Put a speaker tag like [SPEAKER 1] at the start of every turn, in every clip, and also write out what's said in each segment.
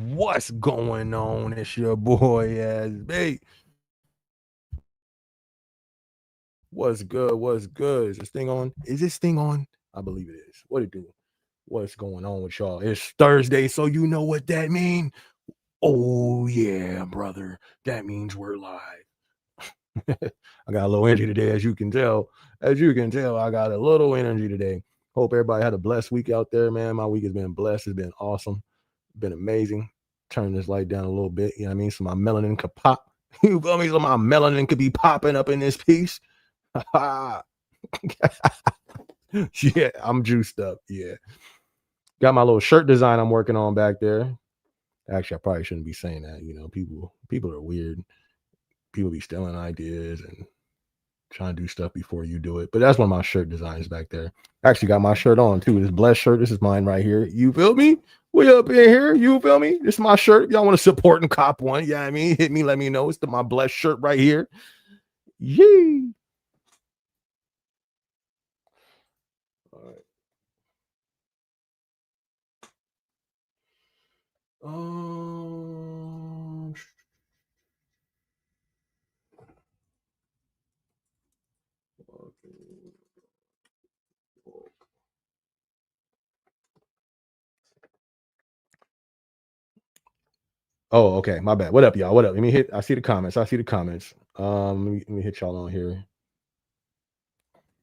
[SPEAKER 1] What's going on? It's your boy SB. What's good? What's good? Is this thing on? Is this thing on? I believe it is. What it do? What's going on with y'all? It's Thursday, so you know what that means. Oh yeah, brother. That means we're live. I got a little energy today, as you can tell. As you can tell, I got a little energy today. Hope everybody had a blessed week out there, man. My week has been blessed. It's been awesome. Been amazing. Turn this light down a little bit. You know what I mean? So my melanin could pop. You feel me? So my melanin could be popping up in this piece. Yeah, I'm juiced up. Yeah. Got my little shirt design I'm working on back there. Actually, I probably shouldn't be saying that. You know, people are weird. People be stealing ideas and trying to do stuff before you do it. But that's one of my shirt designs back there. Actually got my shirt on too. This blessed shirt. This is mine right here. You feel me? We up in here. You feel me? This is my shirt. Y'all want to support and cop one? Yeah, I mean, hit me. Let me know. It's my blessed shirt right here. Yee. All right. Oh, okay. My bad. What up, y'all? What up? Let me hit. I see the comments. Let me hit y'all on here.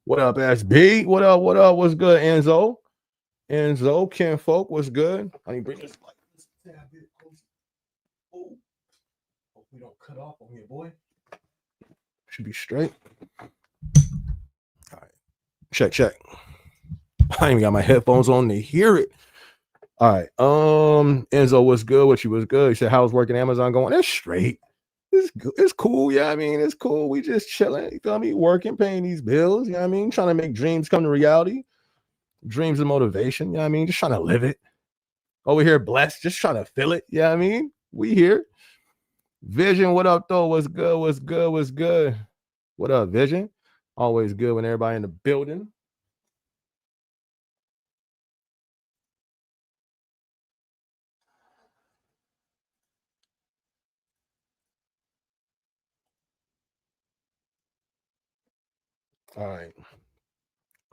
[SPEAKER 1] What up, SB? What up? What up? What's good, Enzo? Enzo, Ken Folk, what's good? I need to bring this light. Oh, hope we don't cut off on here, boy. Should be straight. All right. Check. I ain't even got my headphones on to hear it. All right. Enzo, what's good? What you was good? He said, how's working Amazon going? That's straight. It's cool. Yeah, I mean, it's cool. We just chilling. You feel me? Working, paying these bills. You know what I mean? Trying to make dreams come to reality. Dreams and motivation. You know what I mean? Just trying to live it. Over here, blessed, just trying to feel it. Yeah, you know I mean, we here. Vision, what up, though? What's good? What's good? What's good? What up, Vision? Always good when everybody in the building. All right.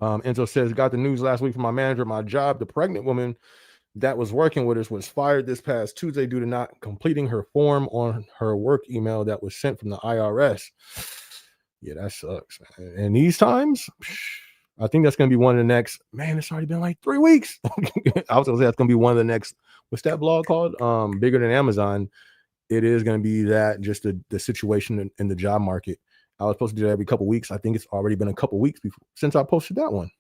[SPEAKER 1] Enzo says, got the news last week from my manager at my job. The pregnant woman that was working with us was fired this past Tuesday due to not completing her form on her work email that was sent from the IRS. Yeah, that sucks, man. And these times, I think that's going to be one of the next, man, it's already been like 3 weeks. I was going to say that's going to be one of the next, what's that blog called? Bigger than Amazon. It is going to be that, just the situation in the job market. I was supposed to do that every couple weeks. I think it's already been a couple weeks since I posted that one.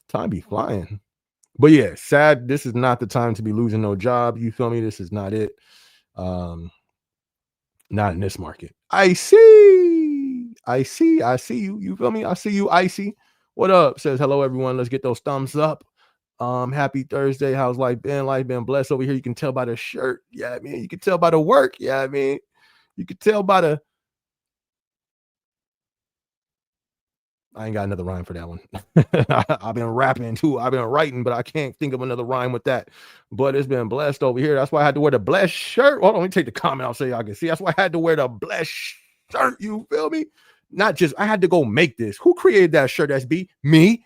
[SPEAKER 1] Time be flying. But yeah, sad. This is not the time to be losing no job. You feel me? This is not it. Not in this market. I see you. You feel me? I see you, Icy. What up? Says hello, everyone. Let's get those thumbs up. Happy Thursday. How's life been? Life been blessed over here. You can tell by the shirt. Yeah, I mean, you can tell by the work. Yeah, I mean, you can tell by the. I ain't got another rhyme for that one. I've been rapping too. I've been writing, but I can't think of another rhyme with that. But it's been blessed over here. That's why I had to wear the blessed shirt. Hold on, let me take the comment out so y'all can see. That's why I had to wear the blessed shirt. You feel me? Not just, I had to go make this. Who created that shirt, SB? Me.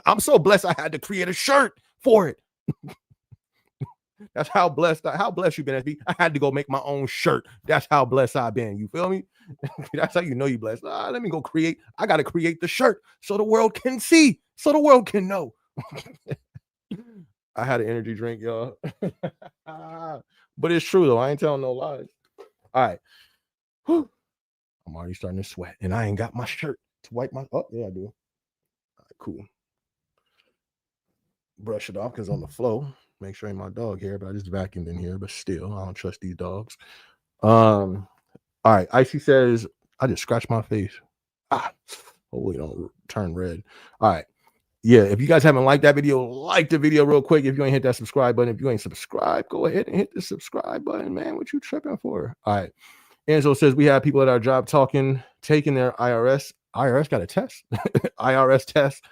[SPEAKER 1] I'm so blessed I had to create a shirt for it. That's how blessed you been, SB. I had to go make my own shirt. That's how blessed I've been. You feel me? That's how you know you blessed. Let me go create. I got to create the shirt so the world can see, so the world can know. I had an energy drink, y'all. But it's true, though. I ain't telling no lies. All right. Whew. I'm already starting to sweat, and I ain't got my shirt to wipe my. Oh, yeah, I do. All right, cool. Brush it off because on the flow. Make sure ain't my dog here, but I just vacuumed in here. But still, I don't trust these dogs. All right. Icy says, I just scratched my face. Hopefully don't turn red. All right. Yeah, if you guys haven't liked that video, like the video real quick. If you ain't hit that subscribe button, if you ain't subscribed, go ahead and hit the subscribe button, man. What you tripping for? All right. Enzo says, we have people at our job taking their IRS got a test, IRS test,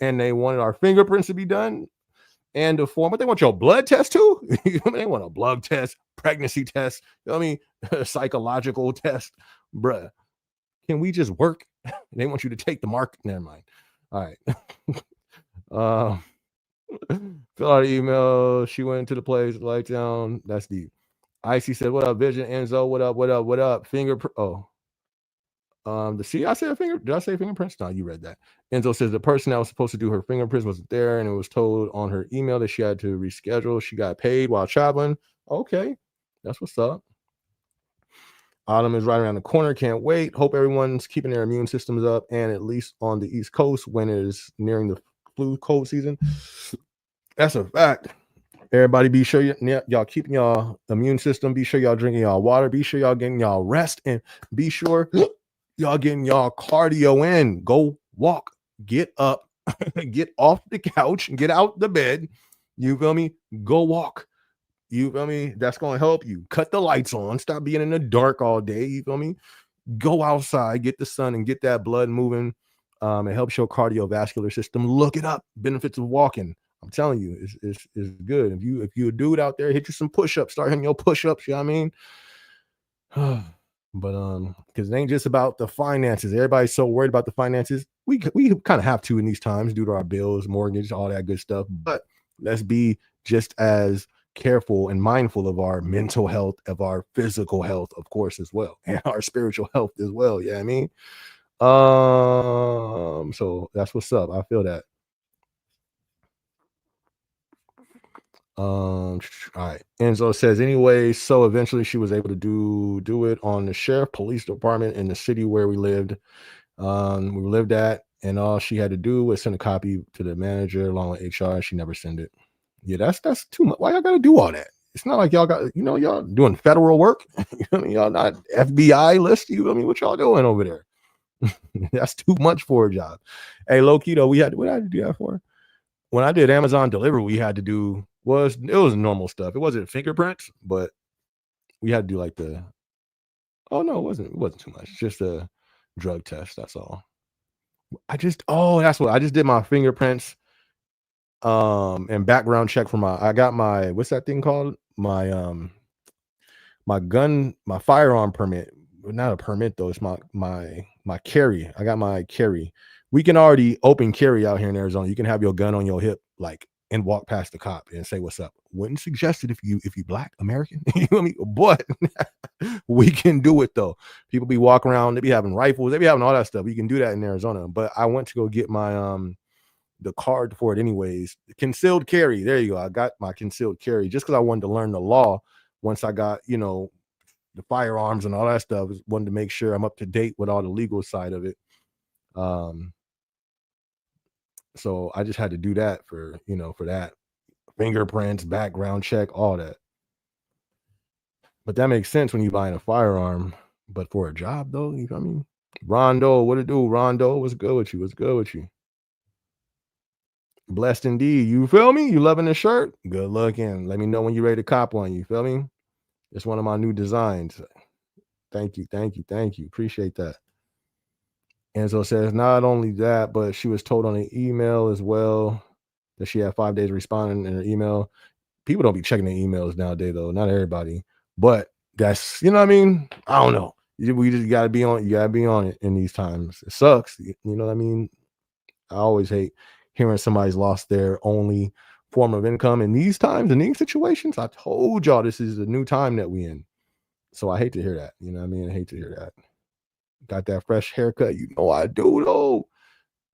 [SPEAKER 1] and they wanted our fingerprints to be done. and the form. But they want your blood test too. They want a blood test, pregnancy test. You know what I mean? A psychological test, bruh. Can we just work? They want you to take the mark. Never mind. All right. um, fill out an email. She went into the place, light down. That's deep. Icy said, "What up, Vision? Enzo, what up? What up? What up? Fingerprint." Oh, the see, I said finger. Did I say fingerprints? No, you read that. Enzo says the person that was supposed to do her fingerprints wasn't there, and it was told on her email that she had to reschedule. She got paid while traveling. Okay, that's what's up. Autumn is right around the corner. Can't wait. Hope everyone's keeping their immune systems up, and at least on the East Coast when it is nearing the flu cold season. That's a fact. Everybody, be sure y'all keeping y'all immune system. Be sure y'all drinking y'all water. Be sure y'all getting y'all rest, and be sure y'all getting y'all cardio in. Go walk, get up, get off the couch, get out the bed. You feel me? Go walk. You feel me? That's gonna help you. Cut the lights on. Stop being in the dark all day. You feel me? Go outside, get the sun, and get that blood moving. It helps your cardiovascular system. Look it up. Benefits of walking. I'm telling you, it's good. If you a dude out there, hit you some push-ups. Start hitting your push-ups. You know what I mean? But because it ain't just about the finances. Everybody's so worried about the finances. We kind of have to in these times due to our bills, mortgage, all that good stuff. But let's be just as careful and mindful of our mental health, of our physical health, of course, as well, and our spiritual health as well. Yeah, I mean, so that's what's up. I feel that. All right. Enzo says anyway, so eventually she was able to do it on the sheriff police department in the city where we lived. We lived at, and all she had to do was send a copy to the manager along with HR, and she never sent it. Yeah, that's too much. Why y'all gotta do all that? It's not like y'all got, y'all doing federal work. Y'all not FBI list. What y'all doing over there? That's too much for a job. Hey, low key though, what I had to do that for? When I did Amazon delivery, we had to do it was normal stuff. It wasn't fingerprints, but we had to do like oh no, it wasn't too much. Just a drug test. That's all. That's what I just did my fingerprints and background check for I got my, what's that thing called? My firearm permit. Not a permit though, it's my carry. I got my carry. We can already open carry out here in Arizona. You can have your gun on your hip, like, and walk past the cop and say what's up. Wouldn't suggest it if you Black American. You know what I mean? But we can do it though. People be walking around, they be having rifles, they be having all that stuff. You can do that in Arizona. But I went to go get my the card for it anyways. Concealed carry. There you go. I got my concealed carry just because I wanted to learn the law. Once I got, the firearms and all that stuff, wanted to make sure I'm up to date with all the legal side of it. So I just had to do that for that. Fingerprints, background check, all that. But that makes sense when you're buying a firearm. But for a job though, you know what I mean? Rondo, what it do? Rondo, what's good with you? What's good with you? Blessed indeed. You feel me? You loving the shirt? Good looking. Let me know when you're ready to cop one. You feel me? It's one of my new designs. Thank you. Appreciate that. Enzo says not only that, but she was told on an email as well that she had 5 days responding in her email. People don't be checking their emails nowadays, though. Not everybody, but that's, what I mean. I don't know. We just gotta be on. You gotta be on it in these times. It sucks. You know what I mean? I always hate hearing somebody's lost their only form of income in these times, in these situations. I told y'all this is a new time that we in. So I hate to hear that. You know what I mean? I hate to hear that. Got that fresh haircut. You know I do though.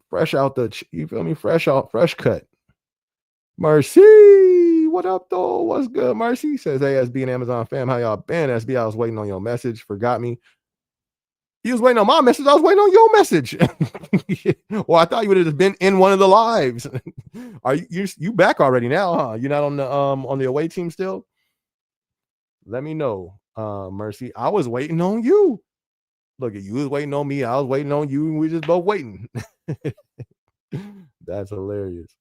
[SPEAKER 1] Fresh out you feel me? Fresh cut. Mercy. What up though? What's good? Mercy says, hey, SB and Amazon fam, how y'all been? SB, I was waiting on your message. Forgot me. You was waiting on my message. I was waiting on your message. Well, I thought you would have been in one of the lives. Are you back already now, huh? You're not on the away team still? Let me know. Mercy. I was waiting on you. Look at you was waiting on me. I was waiting on you, and we just both waiting. That's hilarious.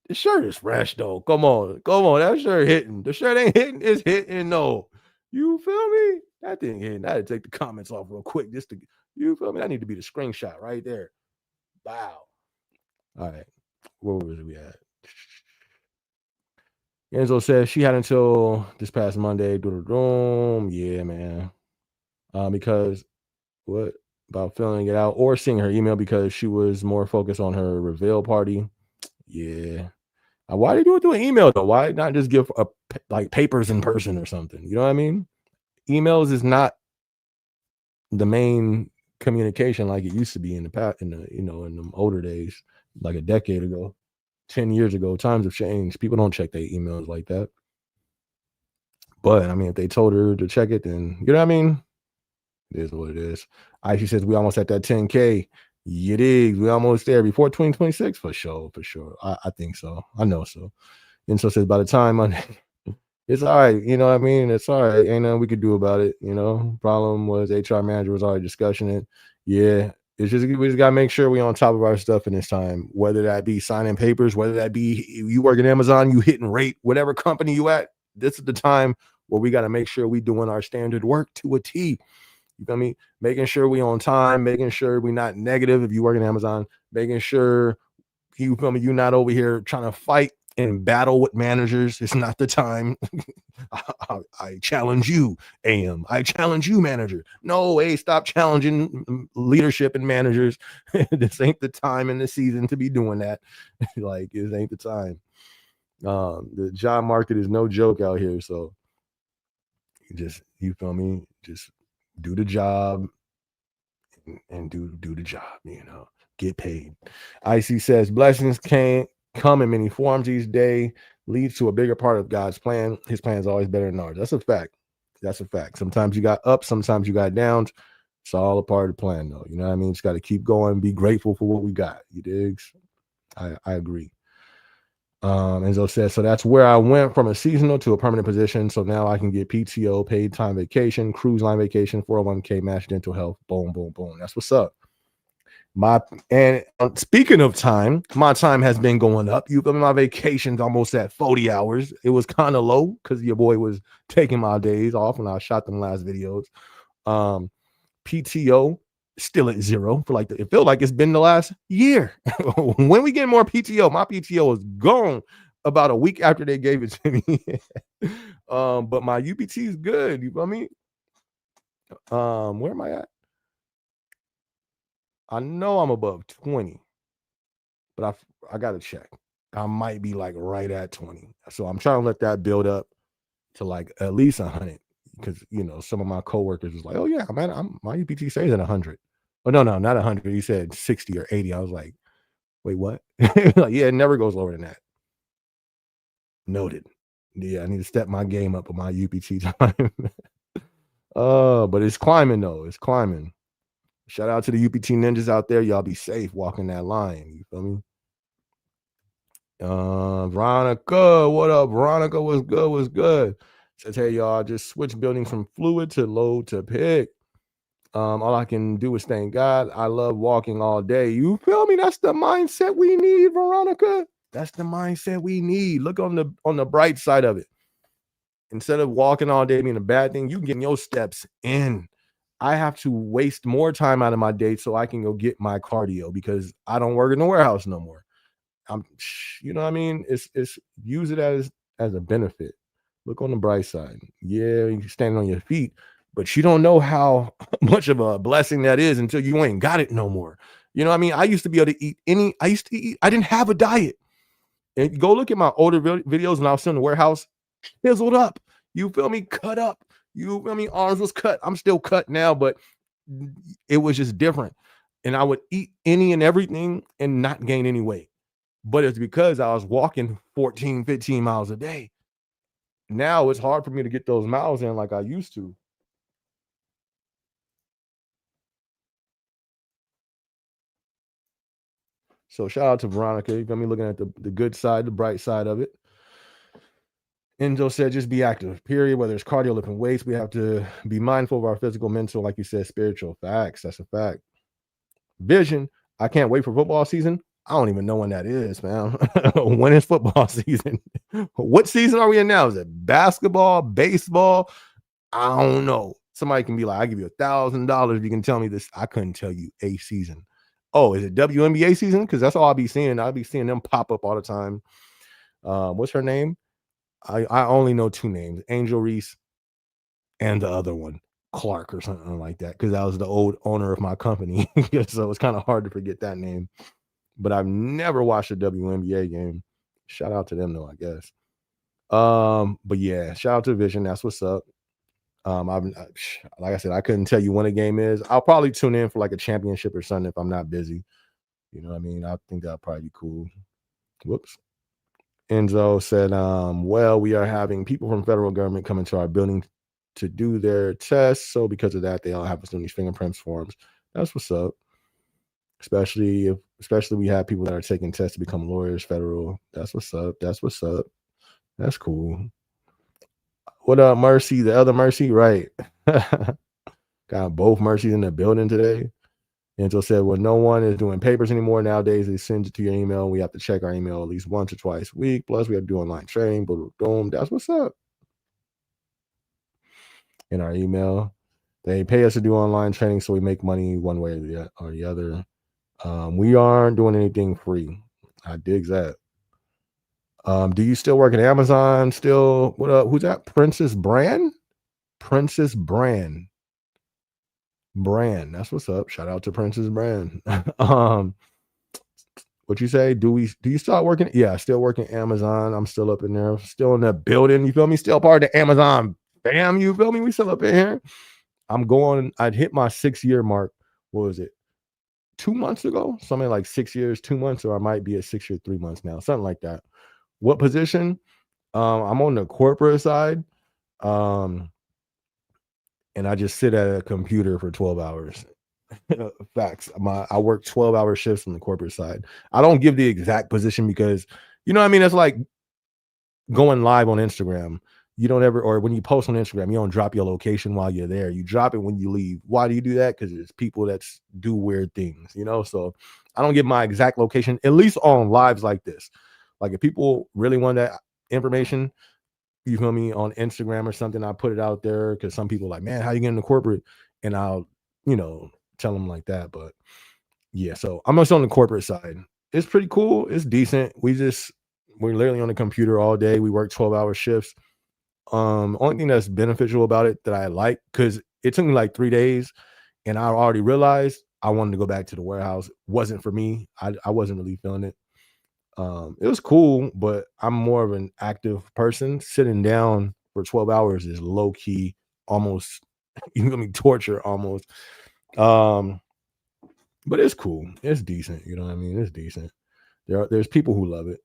[SPEAKER 1] The shirt is fresh though. Come on. That shirt hitting. The shirt ain't hitting. It's hitting though. You feel me? That thing hitting. I had to take the comments off real quick just to. You feel me? That need to be the screenshot right there. Wow. All right. where was we at? Enzo says she had until this past Monday. Yeah, man. Because what about filling it out or seeing her email because she was more focused on her reveal party? Yeah. Why do you do it through an email though? Why not just give like papers in person or something? You know what I mean? Emails is not the main communication like it used to be in the past, in the older days, like a decade ago, 10 years ago. Times have changed. People don't check their emails like that. But I mean, if they told her to check it, then you know what I mean? It is what it is. She says we almost at that 10K. You dig? We almost there before 2026 for sure, for sure. I think so. I know so. And so says by the time it's all right, you know what I mean? It's all right. Ain't nothing we could do about it. Problem was HR manager was already discussing it. Yeah. It's just we just gotta make sure we on top of our stuff in this time, whether that be signing papers, whether that be you work at Amazon, you hitting rate, whatever company you at. This is the time where we got to make sure we doing our standard work to a T. You feel me? Making sure we on time, making sure we not negative if you work in Amazon, making sure you feel me, you not over here trying to fight and battle with managers. It's not the time. I challenge you, AM. I challenge you, manager. No, hey, stop challenging leadership and managers. This ain't the time in the season to be doing that. Like, it ain't the time. The job market is no joke out here. So you feel me? Just do the job and do the job, get paid. IC says blessings can't come in many forms these days, leads to a bigger part of God's plan. His plan is always better than ours. That's a fact. That's a fact. Sometimes you got ups, sometimes you got downs. It's all a part of the plan, though. You know what I mean? Just got to keep going, be grateful for what we got. You digs? I agree. Enzo says, so that's where I went from a seasonal to a permanent position. So now I can get PTO, paid time vacation, cruise line vacation, 401k match, dental health. Boom, boom, boom. That's what's up. Speaking of time, my time has been going up. You feel me? My vacation's almost at 40 hours. It was kind of low because your boy was taking my days off when I shot them last videos. PTO still at 0 for it felt like it's been the last year. When we get more PTO, my PTO is gone about a week after they gave it to me. But my UPT is good. You feel me? Where am I at? I know I'm above 20, but I gotta check. I might be like right at 20. So I'm trying to let that build up to like at least 100. Because some of my coworkers was like, oh yeah, my UPT stays at 100. Oh no, not 100. He said 60 or 80. I was like, wait, what? Like, yeah, it never goes lower than that. Noted. Yeah, I need to step my game up with my UPT time. But it's climbing though. It's climbing. Shout out to the UPT ninjas out there. Y'all be safe walking that line. You feel me? Veronica, what up? Veronica, what's good? What's good? Says, hey, y'all, just switch buildings from fluid to load to pick. All I can do is thank God. I love walking all day. You feel me? That's the mindset we need, Veronica. That's the mindset we need. Look on the bright side of it. Instead of walking all day being a bad thing, you getting your steps in. I have to waste more time out of my day so I can go get my cardio because I don't work in the warehouse no more. You know what I mean? It's use it as a benefit. Look on the bright side. Yeah, you standing on your feet, but you don't know how much of a blessing that is until you ain't got it no more. You know what I mean? I used to be able to eat I didn't have a diet. And go look at my older videos when I was still in the warehouse, chiseled up. You feel me? Cut up. You feel me? Arms was cut. I'm still cut now, but it was just different. And I would eat any and everything and not gain any weight. But it's because I was walking 14, 15 miles a day. Now it's hard for me to get those miles in like I used to. So shout out to Veronica. You feel me? Looking at the good side, the bright side of it. Enzo said, just be active, period. Whether it's cardio, lifting weights, we have to be mindful of our physical, mental, like you said, spiritual. Facts. That's a fact. Vision. I can't wait for football season. I don't even know when that is, man. When is football season? What season are we in now? Is it basketball, baseball? I don't know. Somebody can be like, I give you $1,000 if you can tell me this. I couldn't tell you a season. Oh, is it WNBA season? Because that's all I'll be seeing. I'll be seeing them pop up all the time. What's her name? I only know 2 names, Angel Reese and the other one, Clark or something like that, because that was the old owner of my company. So it's kind of hard to forget that name. But I've never watched a WNBA game. Shout out to them though, I guess. But yeah, shout out to Vision. That's what's up. Like I said, I couldn't tell you when a game is. I'll probably tune in for like a championship or something if I'm not busy. You know what I mean? I think that'll probably be cool. Whoops. Enzo said, well, we are having people from federal government come into our building to do their tests. So because of that, they all have us doing these fingerprints forms. That's what's up. Especially we have people that are taking tests to become lawyers, federal. That's what's up. That's what's up. That's cool. What up, Mercy? The other Mercy, right? Got both Mercies in the building today. Angel said, well, no one is doing papers anymore. Nowadays, they send it to your email. We have to check our email at least once or twice a week. Plus, we have to do online training. Boom, boom. That's what's up. In our email, they pay us to do online training, so we make money one way or the other. We aren't doing anything free. I digs that. Do you still work at Amazon? Still? What up? Who's that? Princess Brand? Princess Brand. That's what's up. Shout out to Princess Brand. What you say? Do you start working? Yeah, still working Amazon. I'm still up in there, still in the building. You feel me? Still part of the Amazon fam. You feel me? We still up in here. I'd hit my 6-year mark. What was it? 2 months ago? Something like 6 years, 2 months, or I might be at 6 years, 3 months now. Something like that. What position? I'm on the corporate side. And I just sit at a computer for 12 hours. Facts. I work 12-hour shifts on the corporate side. I don't give the exact position because, you know what I mean? It's like going live on Instagram. You don't ever, or when you post on Instagram, you don't drop your location while you're there. You drop it when you leave. Why do you do that? Because it's people that do weird things, you know? So I don't give my exact location, at least on lives like this. Like if people really want that information, you feel me, on Instagram or something, I put it out there because some people are like, man, how you get into corporate? And I'll, tell them like that. But yeah, so I'm just on the corporate side. It's pretty cool. It's decent. We're literally on the computer all day. We work 12-hour shifts. Only thing that's beneficial about it that I like, because it took me like 3 days and I already realized I wanted to go back to the warehouse. It wasn't for me. I wasn't really feeling it. It was cool, but I'm more of an active person. Sitting down for 12 hours is low key, almost, torture almost. But it's cool. It's decent. You know what I mean? It's decent. There's people who love it.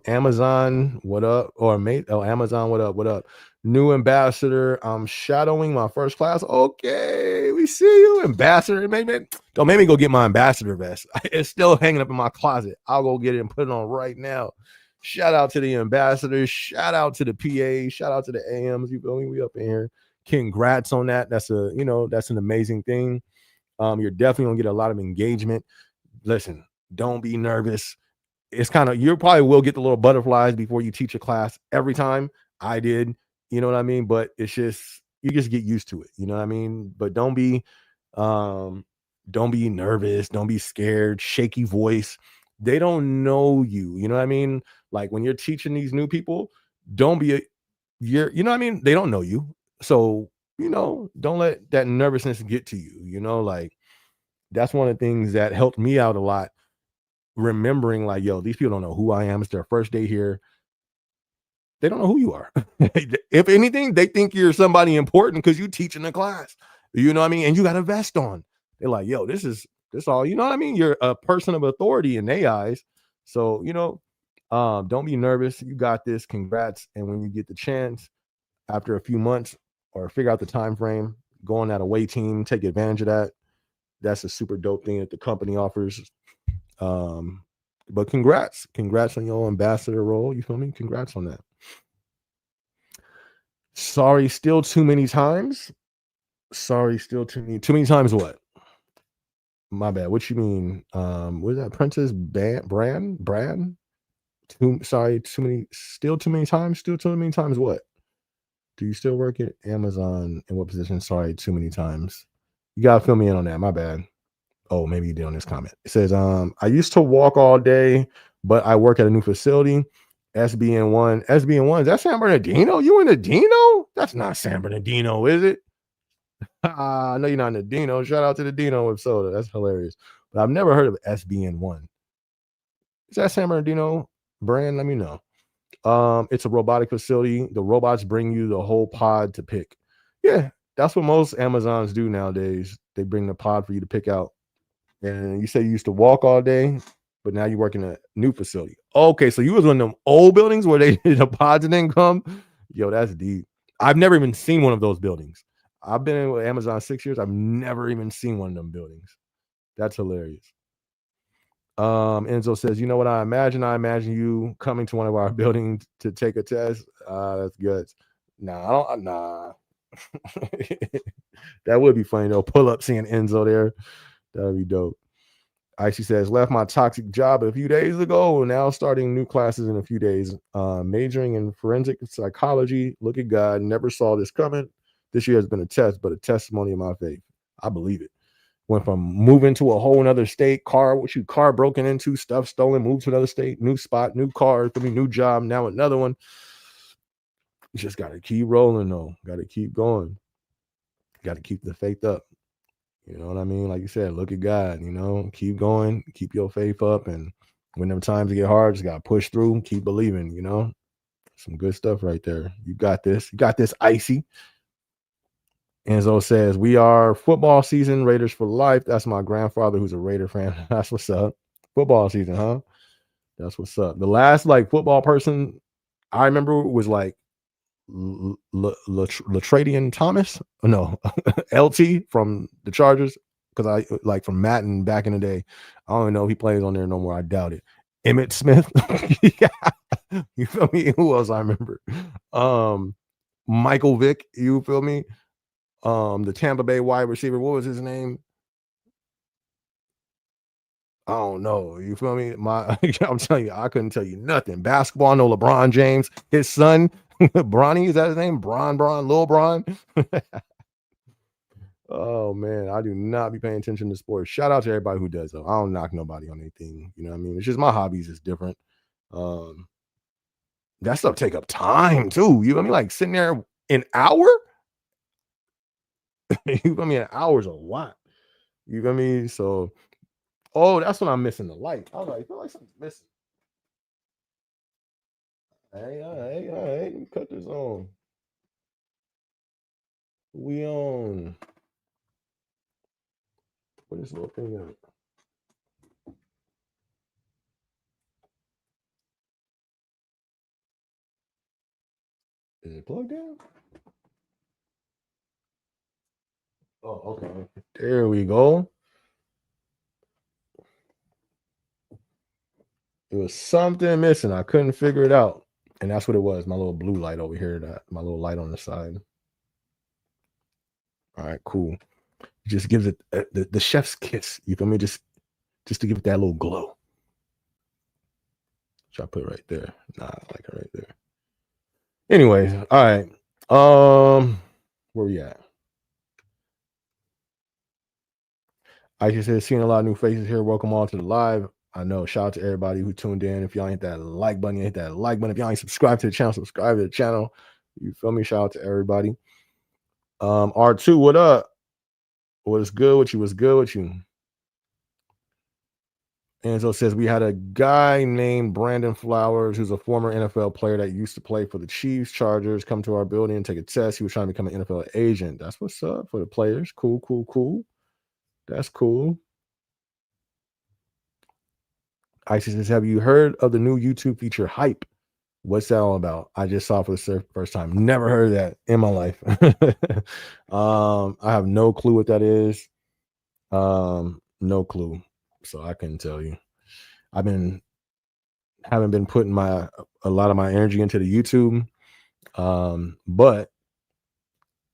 [SPEAKER 1] Amazon, what up? Amazon, what up? New ambassador. I'm shadowing my first class. Okay, we see you, ambassador. Don't make me go get my ambassador vest. It's still hanging up in my closet. I'll go get it and put it on right now. Shout out to the ambassadors. Shout out to the PA. Shout out to the AMs. You feel me? We up in here. Congrats on that. That's an amazing thing. You're definitely gonna get a lot of engagement. Listen, don't be nervous. It's kind of, you probably will get the little butterflies before you teach a class every time. I did, you know what I mean? But it's just, you just get used to it, you know what I mean? But don't be nervous, don't be scared, shaky voice. They don't know you, you know what I mean? Like when you're teaching these new people, don't be you know what I mean? They don't know you. So, don't let that nervousness get to you, like that's one of the things that helped me out a lot. Remembering like, yo, these people don't know who I am. It's their first day here. They don't know who you are. If anything, they think you're somebody important because you teach in the class. You know what I mean? And you got a vest on. They're like, yo, this all, you know what I mean? You're a person of authority in their eyes. So, don't be nervous. You got this. Congrats. And when you get the chance after a few months or figure out the time frame, go on that away team, take advantage of that. That's a super dope thing that the company offers. But congrats on your ambassador role. You feel me? Congrats on that. Sorry, still too many times. Too many times. What? My bad. What you mean? Was that Princess Brand? Too many. Still too many times. Still too many times. What? Do you still work at Amazon? In what position? Sorry, too many times. You gotta fill me in on that. My bad. Oh, maybe you did on this comment. It says, I used to walk all day, but I work at a new facility. SBN1. SBN1. Is that San Bernardino? You in the Dino? That's not San Bernardino, is it? I know you're not in the Dino. Shout out to the Dino with soda. That's hilarious. But I've never heard of SBN1. Is that San Bernardino brand? Let me know. It's a robotic facility. The robots bring you the whole pod to pick. Yeah, that's what most Amazons do nowadays. They bring the pod for you to pick out. And you say you used to walk all day, but now you work in a new facility. Okay, so you was one of them old buildings where they the pods didn't come. Yo, that's deep. I've never even seen one of those buildings. I've been in with Amazon 6 years. I've never even seen one of them buildings. That's hilarious. Enzo says, you know what I imagine? I imagine you coming to one of our buildings to take a test. That's good. Nah, I don't nah. That would be funny though. Pull up seeing Enzo there. That would be dope. Icy says, left my toxic job a few days ago. Now starting new classes in a few days. Majoring in forensic psychology. Look at God. Never saw this coming. This year has been a test, but a testimony of my faith. I believe it. Went from moving to a whole another state, car broken into, stuff stolen, moved to another state, new spot, new car, new job, now another one. You just got to keep rolling though. Got to keep going. Got to keep the faith up. You know what I mean? Like you said, look at God, keep going, keep your faith up. And when them times get hard, just got to push through, keep believing, some good stuff right there. You got this. You got this, Icy. Enzo says, we are football season, Raiders for life. That's my grandfather who's a Raider fan. That's what's up. Football season, huh? That's what's up. The last football person I remember was Latradian Thomas. No, LT from the Chargers. Because I from Madden back in the day. I don't even know if he plays on there no more. I doubt it. Emmitt Smith. Yeah. You feel me? Who else I remember? Michael Vick, you feel me? The Tampa Bay wide receiver, what was his name? I don't know. You feel me? I'm telling you, I couldn't tell you nothing. Basketball, no LeBron James, his son, Bronny, is that his name? Lil Bron. Oh man, I do not be paying attention to sports. Shout out to everybody who does though. I don't knock nobody on anything. You know what I mean? It's just my hobbies is different. That stuff take up time too. You know what I mean? Like sitting there an hour. You feel me? An hour's a lot. You feel me? So, oh, that's when I'm missing the light. I was like, I feel like something's missing. Hey, all right, all right. Let me cut this on. We on. Put this little thing up. Is it plugged in? Oh, okay. There we go. It was something missing. I couldn't figure it out. And that's what it was. My little blue light over here, my little light on the side. All right, cool. Just gives it the chef's kiss. You feel me? Just to give it that little glow. Should I put it right there? Nah, I like it right there. Anyways, all right. Where we at? I just said, seeing a lot of new faces here. Welcome all to the live. I know. Shout out to everybody who tuned in. If y'all hit that like button, hit that like button. If y'all ain't subscribed to the channel, subscribe to the channel. You feel me? Shout out to everybody. R2, what up? What's good with you? What's good with you? Enzo says, we had a guy named Brandon Flowers, who's a former NFL player that used to play for the Chiefs, Chargers, come to our building and take a test. He was trying to become an NFL agent. That's what's up for the players. Cool, cool, cool. That's cool. Isis says, have you heard of the new YouTube feature Hype? What's that all about? I just saw it for the first time. Never heard of that in my life. I have no clue what that is. No clue. So I couldn't tell you. Haven't been putting a lot of my energy into the YouTube. But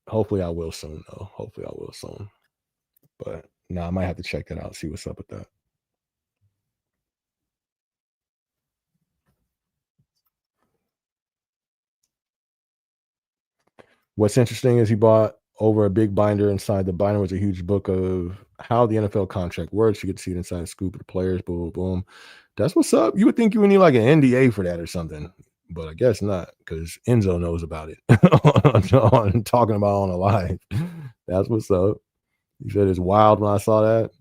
[SPEAKER 1] hopefully I will soon though. Hopefully I will soon. But I might have to check that out, see what's up with that. What's interesting is he bought over a big binder. Inside the binder was a huge book of how the NFL contract works. You could see it inside the scoop of the players. Boom, boom, boom. That's what's up. You would think you would need like an NDA for that or something, but I guess not, because Enzo knows about it on talking about on a live. That's what's up. He said it's wild when I saw that.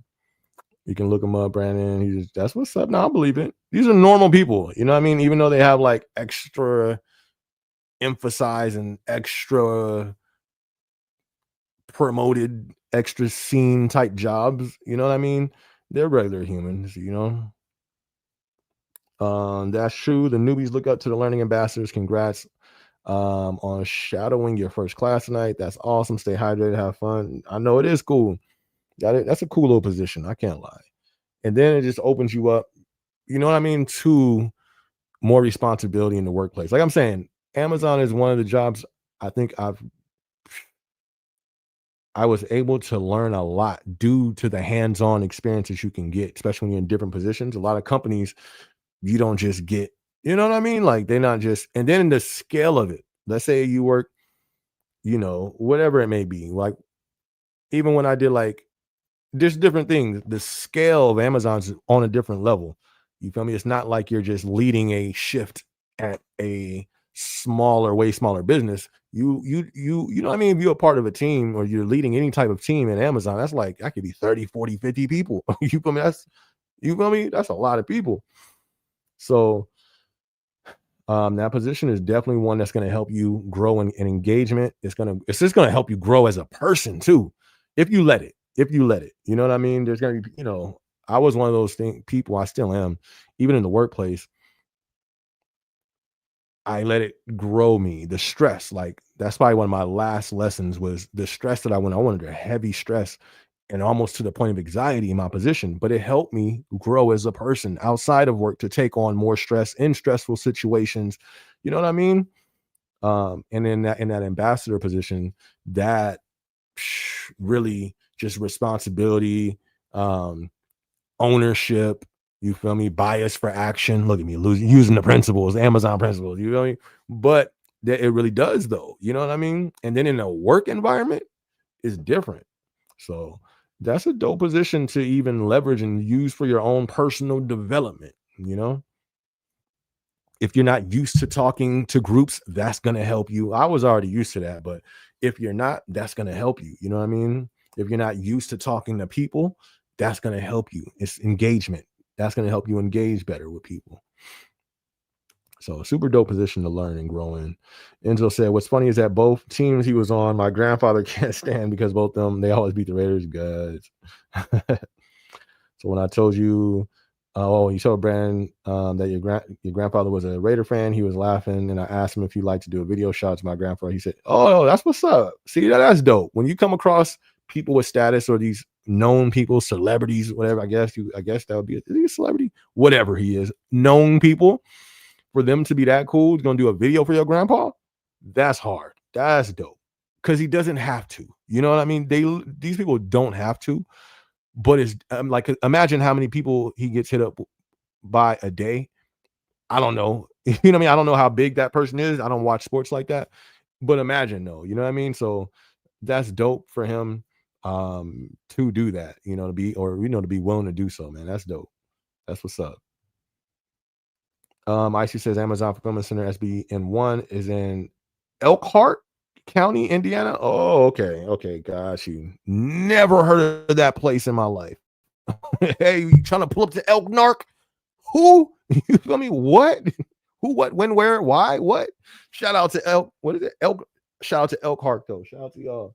[SPEAKER 1] You can look him up, Brandon. That's what's up. Now I believe it. These are normal people. You know what I mean? Even though they have like extra emphasize and extra promoted, extra scene type jobs. You know what I mean? They're regular humans, you know. That's true. The newbies look up to the learning ambassadors. Congrats on shadowing your first class tonight. That's awesome. Stay hydrated, have fun. I know it is cool. That's a cool little position. I can't lie. And then it just opens you up, you know what I mean, to more responsibility in the workplace. Like I'm saying, Amazon is one of the jobs I think I was able to learn a lot due to the hands-on experiences you can get, especially when you're in different positions. A lot of companies, you don't just get, you know what I mean? Like they're not just, and then the scale of it. Let's say you work, you know, whatever it may be. Like even when I did like there's different things. The scale of Amazon's on a different level. You feel me? It's not like you're just leading a shift at a way smaller business. You know what I mean? If you're a part of a team or you're leading any type of team in Amazon, that's like that could be 30, 40, 50 people. You feel me? You feel me? That's a lot of people. So that position is definitely one that's going to help you grow in engagement. It's just going to help you grow as a person too, if you let it. You know what I mean? There's going to be, you know, I was one of those people. I still am, even in the workplace. I let it grow me. The stress, like that's probably one of my last lessons was the stress that I wanted a heavy stress and almost to the point of anxiety in my position, but it helped me grow as a person outside of work to take on more stress in stressful situations. You know what I mean? And in that ambassador position, that really just responsibility, ownership, you feel me? Bias for action. Look at me using the principles, Amazon principles, you feel me? But it really does though. You know what I mean? And then in a work environment, it's different. So that's a dope position to even leverage and use for your own personal development, you know? If you're not used to talking to groups, that's going to help you. I was already used to that, but if you're not, that's going to help you. You know what I mean? If you're not used to talking to people, that's going to help you. It's engagement. That's going to help you engage better with people. So super dope position to learn and grow in. Enzo said, what's funny is that both teams he was on, my grandfather can't stand because both of them, they always beat the Raiders. Good. So when I told you, you told Brandon that your grandfather was a Raider fan, he was laughing, and I asked him if he'd like to do a video shot to my grandfather. He said, "Oh, that's what's up. See, that's dope. When you come across people with status or these known people, celebrities, whatever. I guess that would be a celebrity, whatever he is, known people. For them to be that cool, gonna do a video for your grandpa. That's hard. That's dope because he doesn't have to. You know what I mean? These people don't have to." But it's like imagine how many people he gets hit up by a day. I don't know. You know what I mean? I don't know how big that person is. I don't watch sports like that. But imagine though, you know what I mean? So that's dope for him to do that, you know, to be willing to do so, man. That's dope. That's what's up. Icy says Amazon Fulfillment Center SBN1 is in Elkhart County, Indiana. Oh, okay. Okay, gosh, you never heard of that place in my life. Hey, you trying to pull up to Elk? Who? You feel me? What? Who, what, when, where, why, what? Shout out to Elk. What is it? Elk. Shout out to Elkhart, though. Shout out to y'all.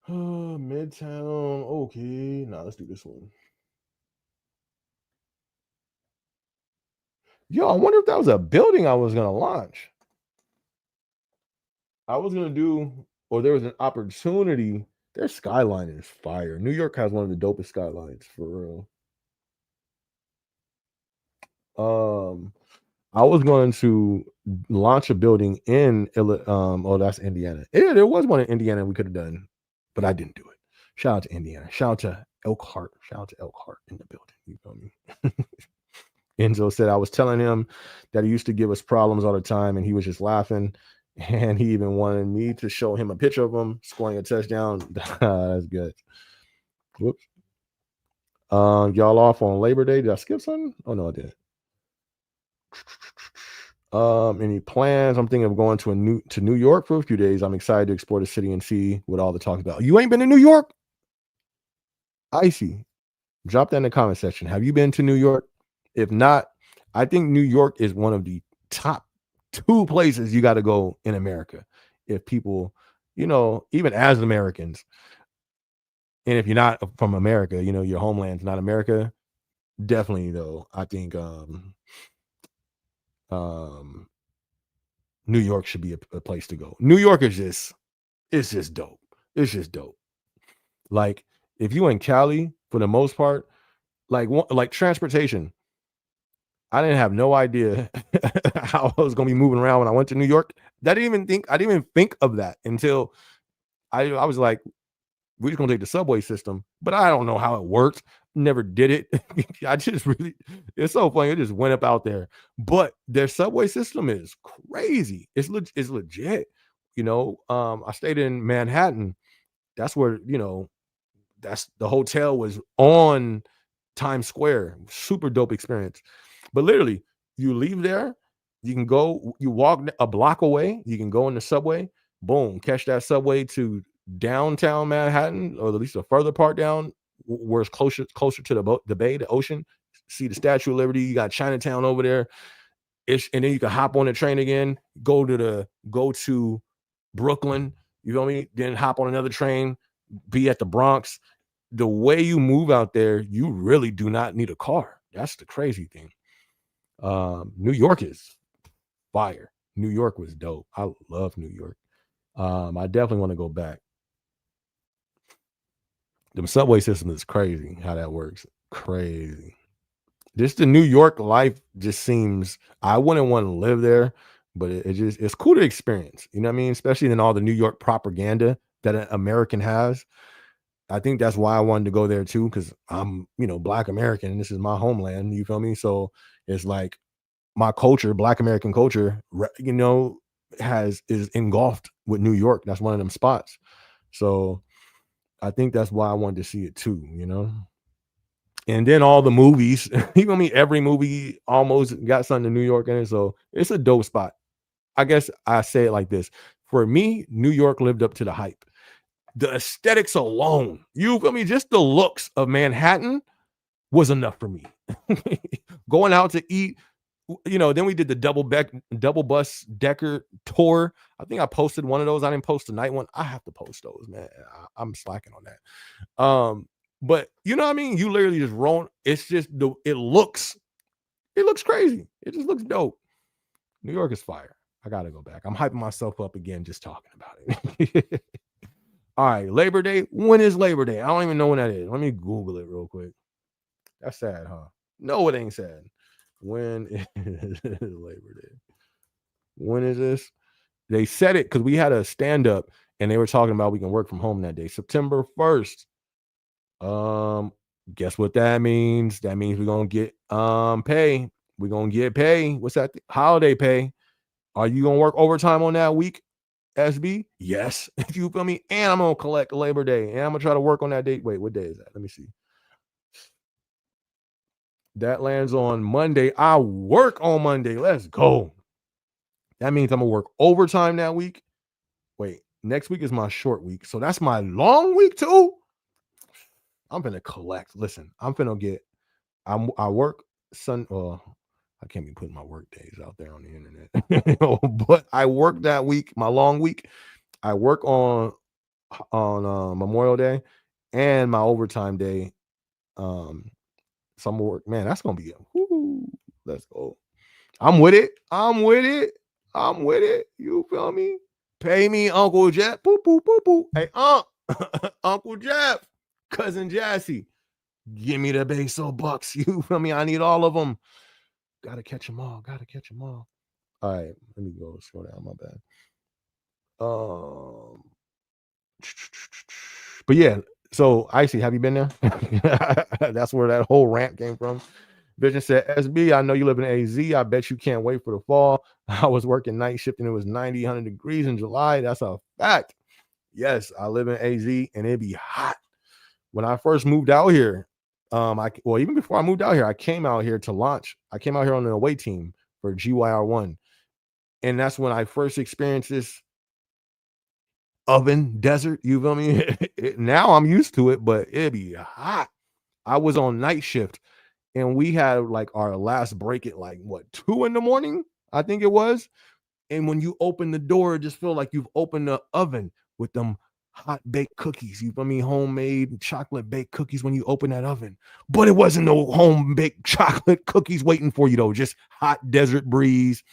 [SPEAKER 1] Midtown. Okay. Now let's do this one. Yo, I wonder if that was a building I was going to launch. I was going to do, or there was an opportunity. Their skyline is fire. New York has one of the dopest skylines, for real. I was going to launch a building in that's Indiana. Yeah, there was one in Indiana we could have done, but I didn't do it. Shout out to Indiana. Shout out to Elkhart. Shout out to Elkhart in the building. You feel me? Enzo said I was telling him that he used to give us problems all the time, and he was just laughing. And he even wanted me to show him a picture of him scoring a touchdown. That's good. Whoops. Y'all off on Labor Day? Did I skip something? Oh no, I didn't. Any plans? I'm thinking of going to New York for a few days. I'm excited to explore the city and see what all the talk about. You ain't been to New York? Icy. Drop that in the comment section. Have you been to New York? If not, I think New York is one of the top 2 places you got to go in America. If people, even as Americans, and if you're not from America, your homeland's not America, definitely though, I think New York should be a place to go. New York is just dope. It's just dope. Like if you in Cali, for the most part, like transportation, I didn't have no idea how I was gonna be moving around when I went to New York. I didn't even think of that until I was like, we're just gonna take the subway system, but I don't know how it works. Never did it. I just really, it's so funny. It just went up out there, but their subway system is crazy. It's legit. I stayed in Manhattan. That's where that's the hotel was on Times Square. Super dope experience. But literally, you leave there, you walk a block away, you can go in the subway, boom, catch that subway to downtown Manhattan, or at least a further part down where it's closer to the bay, the ocean. See the Statue of Liberty, you got Chinatown over there. And then you can hop on the train again, go to Brooklyn, you feel me? Then hop on another train, be at the Bronx. The way you move out there, you really do not need a car. That's the crazy thing. New York is fire. New York was dope. I love New York. I definitely want to go back. The subway system is crazy how that works. Crazy. Just the New York life just seems, I wouldn't want to live there, but it's cool to experience. You know what I mean? Especially in all the New York propaganda that an American has. I think that's why I wanted to go there too, because I'm, Black American and this is my homeland. You feel me? So it's like my culture, Black American culture, is engulfed with New York. That's one of them spots. So I think that's why I wanted to see it too, And then all the movies, you know me, every movie almost got something to New York in it. So it's a dope spot. I guess I say it like this. For me, New York lived up to the hype. The aesthetics alone, you feel me? Just the looks of Manhattan was enough for me. Going out to eat, then we did the double bus decker tour. I think I posted one of those. I didn't post the night one. I have to post those, man. I'm slacking on that. But you know what I mean? You literally just roll. It's just it looks crazy. It just looks dope. New York is fire. I gotta go back. I'm hyping myself up again just talking about it. All right, Labor Day. When is Labor Day? I don't even know when that is. Let me Google it real quick. That's sad, huh? No, it ain't sad. When is Labor Day? When is this? They said it because we had a stand-up and they were talking about we can work from home that day. September 1st. Guess what that means? That means we're gonna get pay. We're gonna get pay. What's that? Holiday pay. Are you gonna work overtime on that week, SB? Yes. You feel me? And I'm gonna collect Labor Day. And I'm gonna try to work on that date. Wait, what day is that? Let me see. That lands on Monday. I work on Monday. Let's go. That means I'm gonna work overtime that week. Wait, next week is my short week. So that's my long week too. I'm gonna collect. Listen, I'm gonna get. I work I can't be putting my work days out there on the internet. But I work that week, my long week. I work on Memorial Day and my overtime day. So I'm gonna work. Man, that's gonna be let's go. I'm with it. I'm with it. I'm with it. You feel me? Pay me, Uncle Jeff. Boop, boop, boop, boop. Hey, Uncle Jeff, cousin Jassy. Give me the peso bucks. You feel me? I need all of them. Gotta catch them all. Gotta catch them all. All right, let me go scroll down. My bad. But yeah, so Icy, have you been there? That's where that whole rant came from. Vision said, SB, I know you live in AZ. I bet you can't wait for the fall. I was working night shift and it was 90, 100 degrees in July. That's a fact. Yes, I live in AZ and it'd be hot. When I first moved out here, even before I moved out here, I came out here to launch. I came out here on the away team for GYR1. And that's when I first experienced this oven desert. You feel me? Now I'm used to it, but it'd be hot. I was on night shift and we had like our last break at like 2 a.m, I think it was. And when you open the door, it just feel like you've opened the oven with them hot baked cookies. You feel me? Homemade chocolate baked cookies when you open that oven. But it wasn't no home baked chocolate cookies waiting for you though. Just hot desert breeze,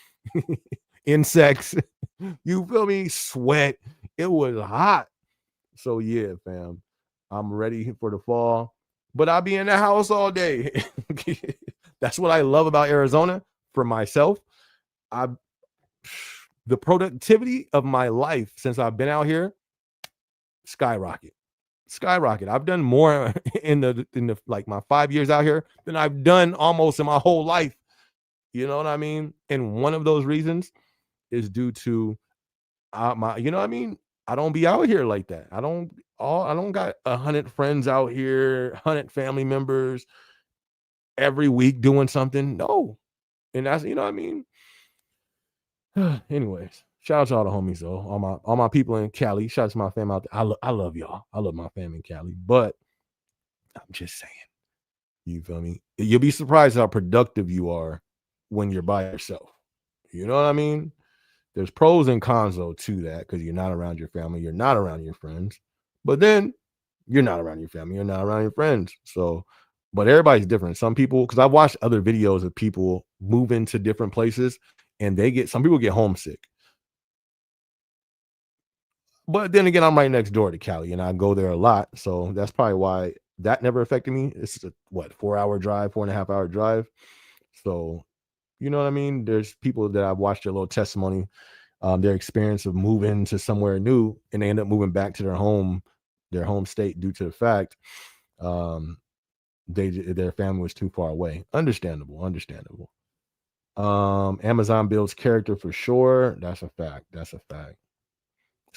[SPEAKER 1] insects. You feel me? Sweat. It was hot. So yeah, fam. I'm ready for the fall. But I'll be in the house all day. That's what I love about Arizona for myself. The productivity of my life since I've been out here, skyrocket. I've done more in the like my 5 years out here than I've done almost in my whole life. You know what I mean? And one of those reasons is due to you know what I mean? I don't be out here like that. I don't got 100 friends out here, 100 family members every week doing something. No. And that's, you know what I mean? Anyways, shout out to all the homies though. All my people in Cali. Shout out to my family out there. I love y'all. I love my family in Cali. But I'm just saying, you feel me? You'll be surprised how productive you are when you're by yourself. You know what I mean? There's pros and cons though to that because you're not around your family, you're not around your friends, but then you're not around your family, you're not around your friends. So, but everybody's different. Some people, because I've watched other videos of people moving to different places and some people get homesick. But then again, I'm right next door to Cali and I go there a lot. So that's probably why that never affected me. It's a 4-hour drive, 4.5-hour drive. So, you know what I mean? There's people that I've watched their little testimony, their experience of moving to somewhere new, and they end up moving back to their home state due to the fact their family was too far away. Understandable. Amazon builds character for sure. That's a fact. It's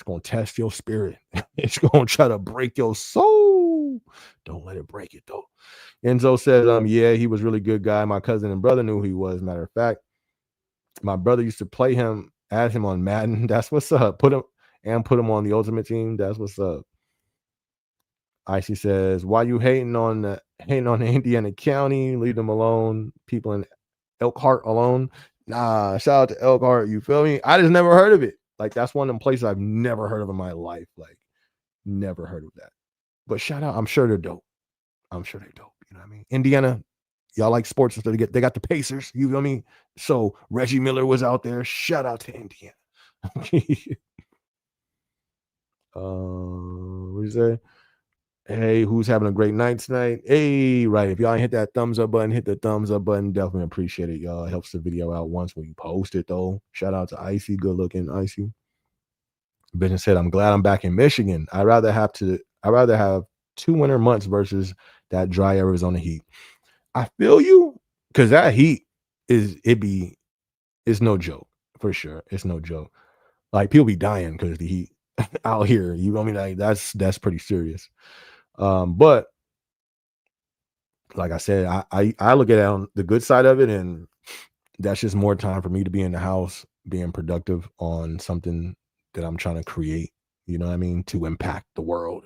[SPEAKER 1] gonna test your spirit. It's gonna try to break your soul. Don't let it break it though. Enzo says, yeah, he was really good guy. My cousin and brother knew who he was. Matter of fact, my brother used to play him, add him on Madden. That's what's up. Put him on the Ultimate Team. That's what's up. Icy says, why you hating on Indiana County? Leave them alone. People in Elkhart alone. Nah, shout out to Elkhart. You feel me? I just never heard of it. Like, that's one of them places I've never heard of in my life. Like, never heard of that. But shout out. I'm sure they're dope. You know what I mean? Indiana, y'all like sports. So they got the Pacers. You feel me? So Reggie Miller was out there. Shout out to Indiana. What you say? Hey, who's having a great night tonight? Hey, right. If y'all ain't hit that thumbs up button, hit the thumbs up button. Definitely appreciate it, y'all. It helps the video out once when you post it, though. Shout out to Icy. Good looking, Icy. Business said, I'm glad I'm back in Michigan. I'd rather have 2 winter months versus that dry Arizona heat. I feel you, because that heat it's no joke for sure. It's no joke. Like, people be dying because of the heat out here. You know what I mean? Like, that's pretty serious. But like I said, I look at it on the good side of it, and that's just more time for me to be in the house, being productive on something that I'm trying to create. You know what I mean? To impact the world.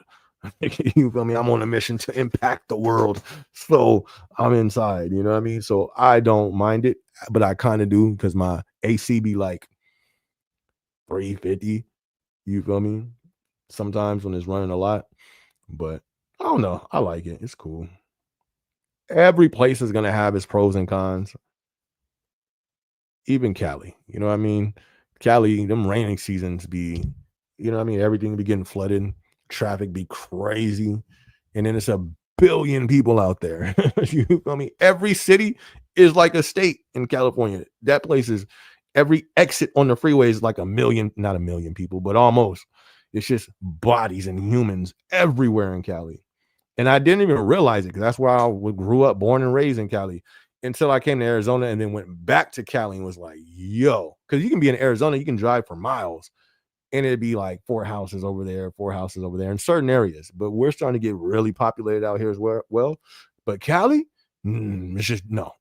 [SPEAKER 1] You feel me? I'm on a mission to impact the world. So I'm inside, you know what I mean? So I don't mind it, but I kind of do because my AC be like 350. You feel me? Sometimes when it's running a lot, but I don't know. I like it. It's cool. Every place is going to have its pros and cons. Even Cali, you know what I mean? Cali, them raining seasons be, you know what I mean? Everything be getting flooded. Traffic be crazy, and then it's a billion people out there. You feel me? Every city is like a state in California. That place is, every exit on the freeway is like not a million people, but almost. It's just bodies and humans everywhere in Cali, and I didn't even realize it because that's where I grew up, born and raised in Cali. until I came to Arizona and then went back to Cali and was like, yo, because you can be in Arizona, you can drive for miles and it'd be like 4 houses over there, 4 houses over there in certain areas. But we're starting to get really populated out here as well. But Cali, it's just no.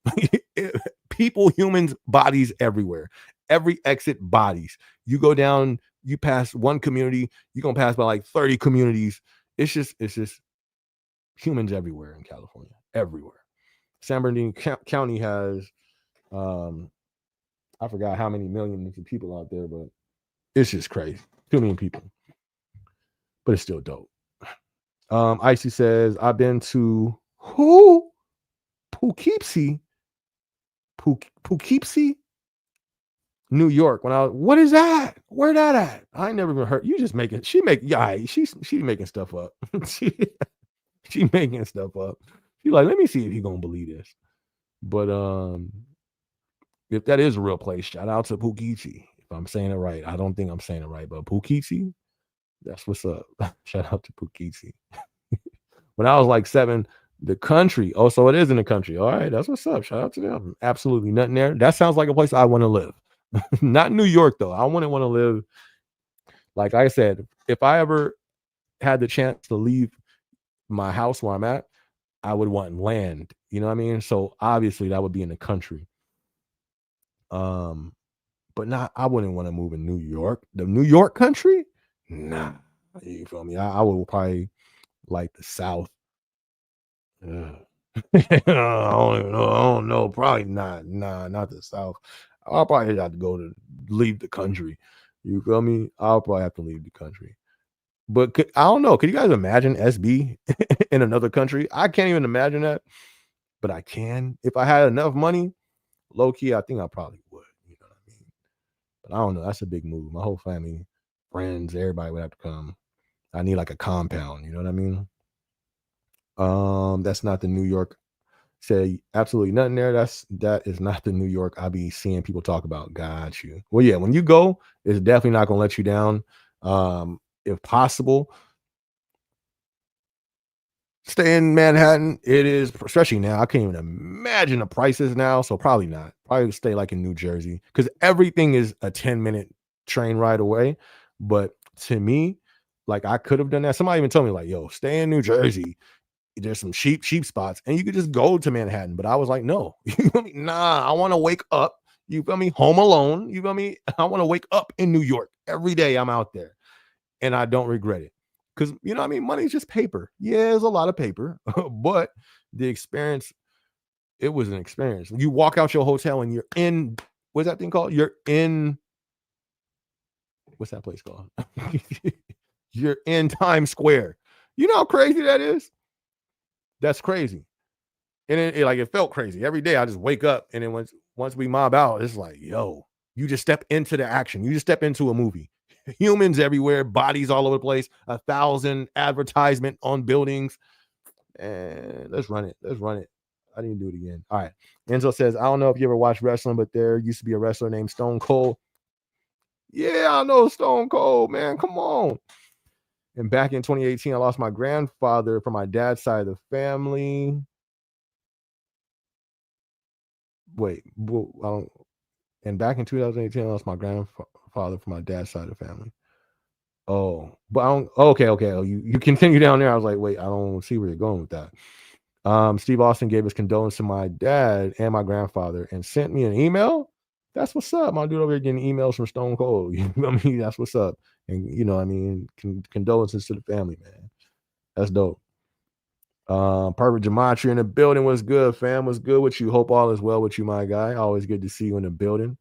[SPEAKER 1] People, humans, bodies everywhere. Every exit, bodies. You go down, you pass one community, you're gonna pass by like 30 communities. It's just humans everywhere in California, everywhere. San Bernardino County has I forgot how many millions of people out there, but it's just crazy. Too many people. But it's still dope. Icy says, I've been to who? Poughkeepsie, New York. What is that? Where that at? I ain't never even heard. You just making. She's making stuff up. she making stuff up. She's like, let me see if he gonna believe this. But if that is a real place, shout out to Poughkeepsie. If I'm saying it right, I don't think I'm saying it right, but Poughkeepsie, that's what's up. Shout out to Poughkeepsie. When I was like 7, the country. Oh, so it is in the country. All right, that's what's up. Shout out to them. Absolutely nothing there. That sounds like a place I want to live. Not New York though. I wouldn't want to live. Like I said, if I ever had the chance to leave my house where I'm at, I would want land. You know what I mean? So obviously that would be in the country. But I wouldn't want to move in New York. The New York country? Nah. You feel me? I would probably like the South. I don't even know. I don't know. Probably not. Nah, not the South. I'll probably have to leave the country. You feel me? I'll probably have to leave the country. But I don't know. Could you guys imagine SB in another country? I can't even imagine that. But I can. If I had enough money, low key, I think I probably would. You know what I mean? But I don't know. That's a big move. My whole family, friends, everybody would have to come. I need like a compound. You know what I mean? That's not the New York. Say absolutely nothing there. That is not the New York I be seeing people talk about. Got you. Well, yeah, when you go, it's definitely not gonna let you down. If possible, stay in Manhattan. It is, especially now. I can't even imagine the prices now. So probably not. Probably stay like in New Jersey because everything is a 10-minute train ride away. But to me, like I could have done that. Somebody even told me like, "Yo, stay in New Jersey. There's some cheap spots and you could just go to Manhattan." But I was like, no, you feel me? Nah, I want to wake up. You feel me? Home alone. You feel me? I want to wake up in New York every day. I'm out there and I don't regret it. Because you know what I mean? Money's just paper. Yeah, there's a lot of paper, but the experience, it was an experience. You walk out your hotel and you're in, what's that thing called? You're in, what's that place called? You're in Times Square. You know how crazy that is? That's crazy. And it felt crazy. Every day I just wake up and then once we mob out, it's like, yo, you just step into the action. You just step into a movie. Humans everywhere, bodies all over the place, 1,000 advertisement on buildings. And let's run it. I didn't do it again. All right. Enzo says, I don't know if you ever watched wrestling, but there used to be a wrestler named Stone Cold. Yeah, I know Stone Cold, man. Come on. And back in 2018, I lost my grandfather from my dad's side of the family. And back in 2018, I lost my grandfather from my dad's side of the family. Oh, but I don't. Okay. Oh, you continue down there. I was like, wait, I don't see where you're going with that. Steve Austin gave his condolences to my dad and my grandfather and sent me an email. That's what's up. My dude over here getting emails from Stone Cold. You know what I mean? That's what's up. And you know, I mean, condolences to the family, man. That's dope. Perfect Gematria in the building. What's good, fam? What's good with you? Hope all is well with you, my guy. Always good to see you in the building.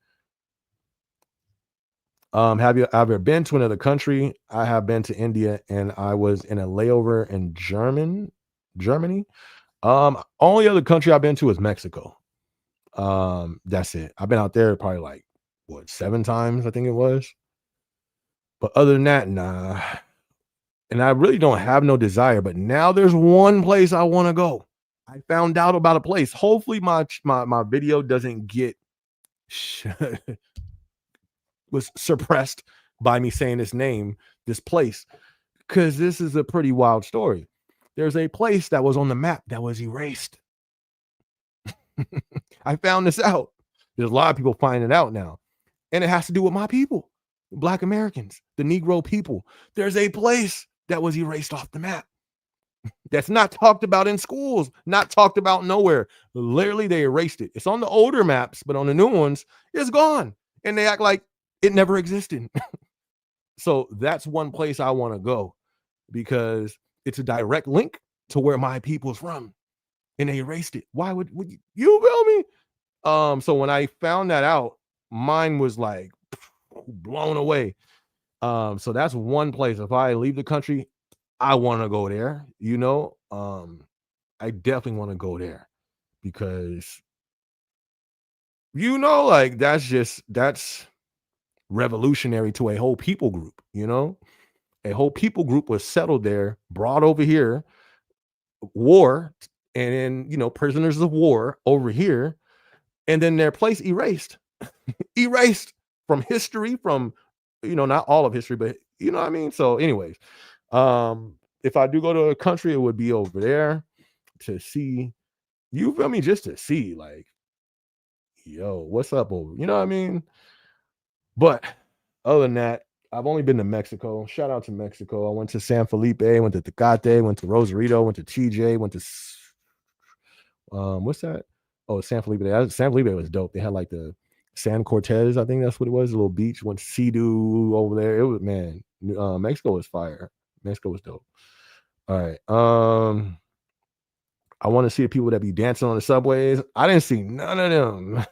[SPEAKER 1] Have you ever been to another country? I have been to India and I was in a layover in Germany. Only other country I've been to is Mexico. That's it. I've been out there probably like 7 times, I think it was. But other than that, nah. And I really don't have no desire, but now there's one place I want to go. I found out about a place. Hopefully my video doesn't get was suppressed by me saying this place, because this is a pretty wild story. There's a place that was on the map that was erased. I found this out. There's a lot of people finding it out now. And it has to do with my people, Black Americans, the Negro people. There's a place that was erased off the map. That's not talked about in schools, not talked about nowhere. Literally, they erased it. It's on the older maps, but on the new ones, it's gone. And they act like it never existed. So that's one place I want to go because it's a direct link to where my people's from. And they erased it. Why would you feel me? So when I found that out, mine was like blown away. So that's one place. If I leave the country, I want to go there, I definitely want to go there because, like that's revolutionary to a whole people group, a whole people group was settled there, brought over here, war, and then, prisoners of war over here, and then their place erased, erased from history, from, not all of history, but you know what I mean? So anyways, if I do go to a country, it would be over there to see, you feel me? Just to see, like, yo, what's up over? You know what I mean? But other than that, I've only been to Mexico. Shout out to Mexico. I went to San Felipe, went to Tecate, went to Rosarito, went to TJ, went to what's that? Oh, San Felipe. San Felipe was dope. They had like the San Cortez, I think that's what it was, a little beach. Went to Sea-Doo over there. It was, man, Mexico was fire. Mexico was dope. All right. I want to see the people that be dancing on the subways. I didn't see none of them.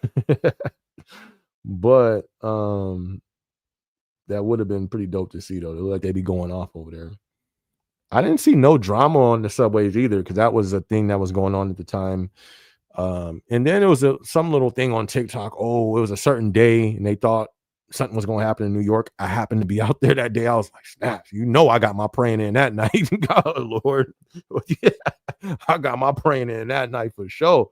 [SPEAKER 1] But that would have been pretty dope to see, though. It looked like they'd be going off over there. I didn't see no drama on the subways either, because that was a thing that was going on at the time. And then it was some little thing on TikTok. Oh, it was a certain day, and they thought something was going to happen in New York. I happened to be out there that day. I was like, snaps, I got my praying in that night. God, Lord. Yeah, I got my praying in that night for sure.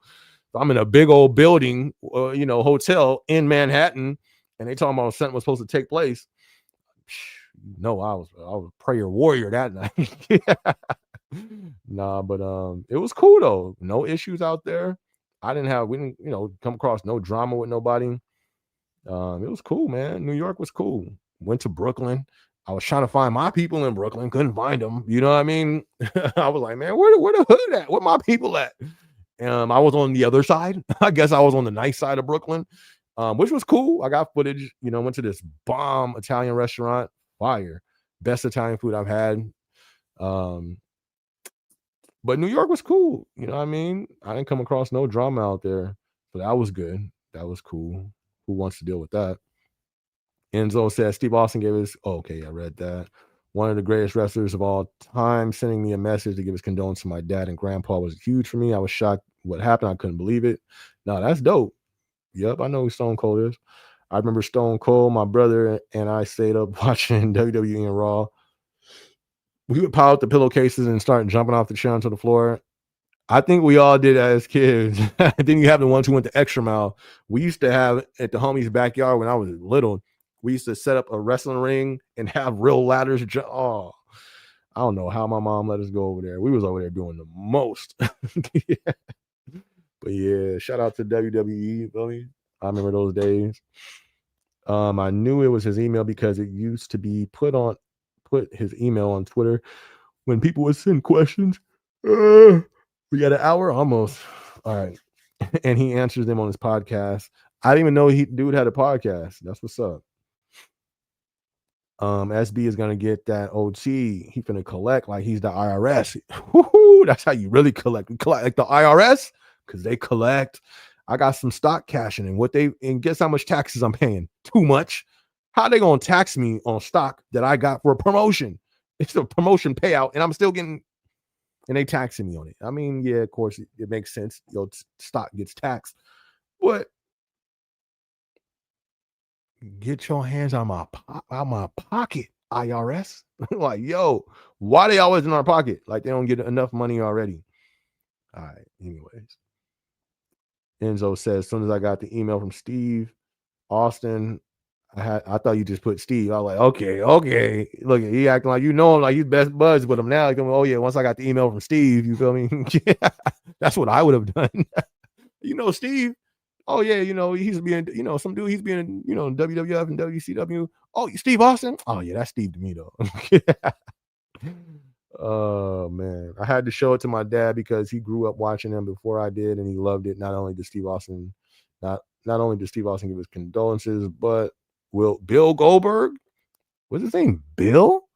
[SPEAKER 1] I'm in a big old building, hotel in Manhattan, and they talking about something was supposed to take place. No, I was a prayer warrior that night. Nah, but it was cool though. No issues out there. We didn't, come across no drama with nobody. It was cool, man. New York was cool. Went to Brooklyn. I was trying to find my people in Brooklyn, couldn't find them. You know what I mean? I was like, man, where the hood at? Where my people at? I was on the other side. I guess I was on the nice side of Brooklyn, which was cool. I got footage, went to this bomb Italian restaurant, fire, best Italian food I've had. But New York was cool. You know what I mean? I didn't come across no drama out there, but that was good. That was cool. Who wants to deal with that? Enzo says Steve Austin gave his, okay, I read that. One of the greatest wrestlers of all time, sending me a message to give his condolences to my dad and grandpa was huge for me. I was shocked what happened. I couldn't believe it. No, that's dope. Yep, I know who Stone Cold is. I remember Stone Cold, my brother and I stayed up watching WWE and Raw. We would pile up the pillowcases and start jumping off the chair onto the floor. I think we all did that as kids. Then you have the ones who went the extra mile. We used to have at the homie's backyard when I was little, we used to set up a wrestling ring and have real ladders. Oh, I don't know how my mom let us go over there. We was over there doing the most. Yeah. But yeah, shout out to WWE, Billy. I remember those days. I knew it was his email because it used to be put his email on Twitter when people would send questions. We got an hour almost. All right. And he answers them on his podcast. I didn't even know dude had a podcast. That's what's up. SB is gonna get that OT. He finna collect like he's the IRS. Woo-hoo, that's how you really collect. We collect like the IRS because they collect. I got some stock cashing in. And guess how much taxes I'm paying? Too much. How they gonna tax me on stock that I got for a promotion? It's a promotion payout, and I'm still getting, and they taxing me on it. I mean, yeah, of course it makes sense. Your stock gets taxed, but get your hands out my pocket, IRS. Like, yo, why they always in our pocket? Like they don't get enough money already. All right. Anyways, Enzo says, as soon as I got the email from Steve Austin, I thought you just put Steve. I was like, okay. Look, he acting like him, like he's best buds with him now. Like, oh yeah, once I got the email from Steve, you feel me? Yeah, that's what I would have done. Steve. Oh yeah, he's being, some dude, he's being, WWF and WCW. Oh, Steve Austin. Oh yeah, that's Steve to me though. Oh man, I had to show it to my dad because he grew up watching him before I did, and he loved it. Not only did Steve Austin give his condolences, but will Bill Goldberg? What's his name? Bill?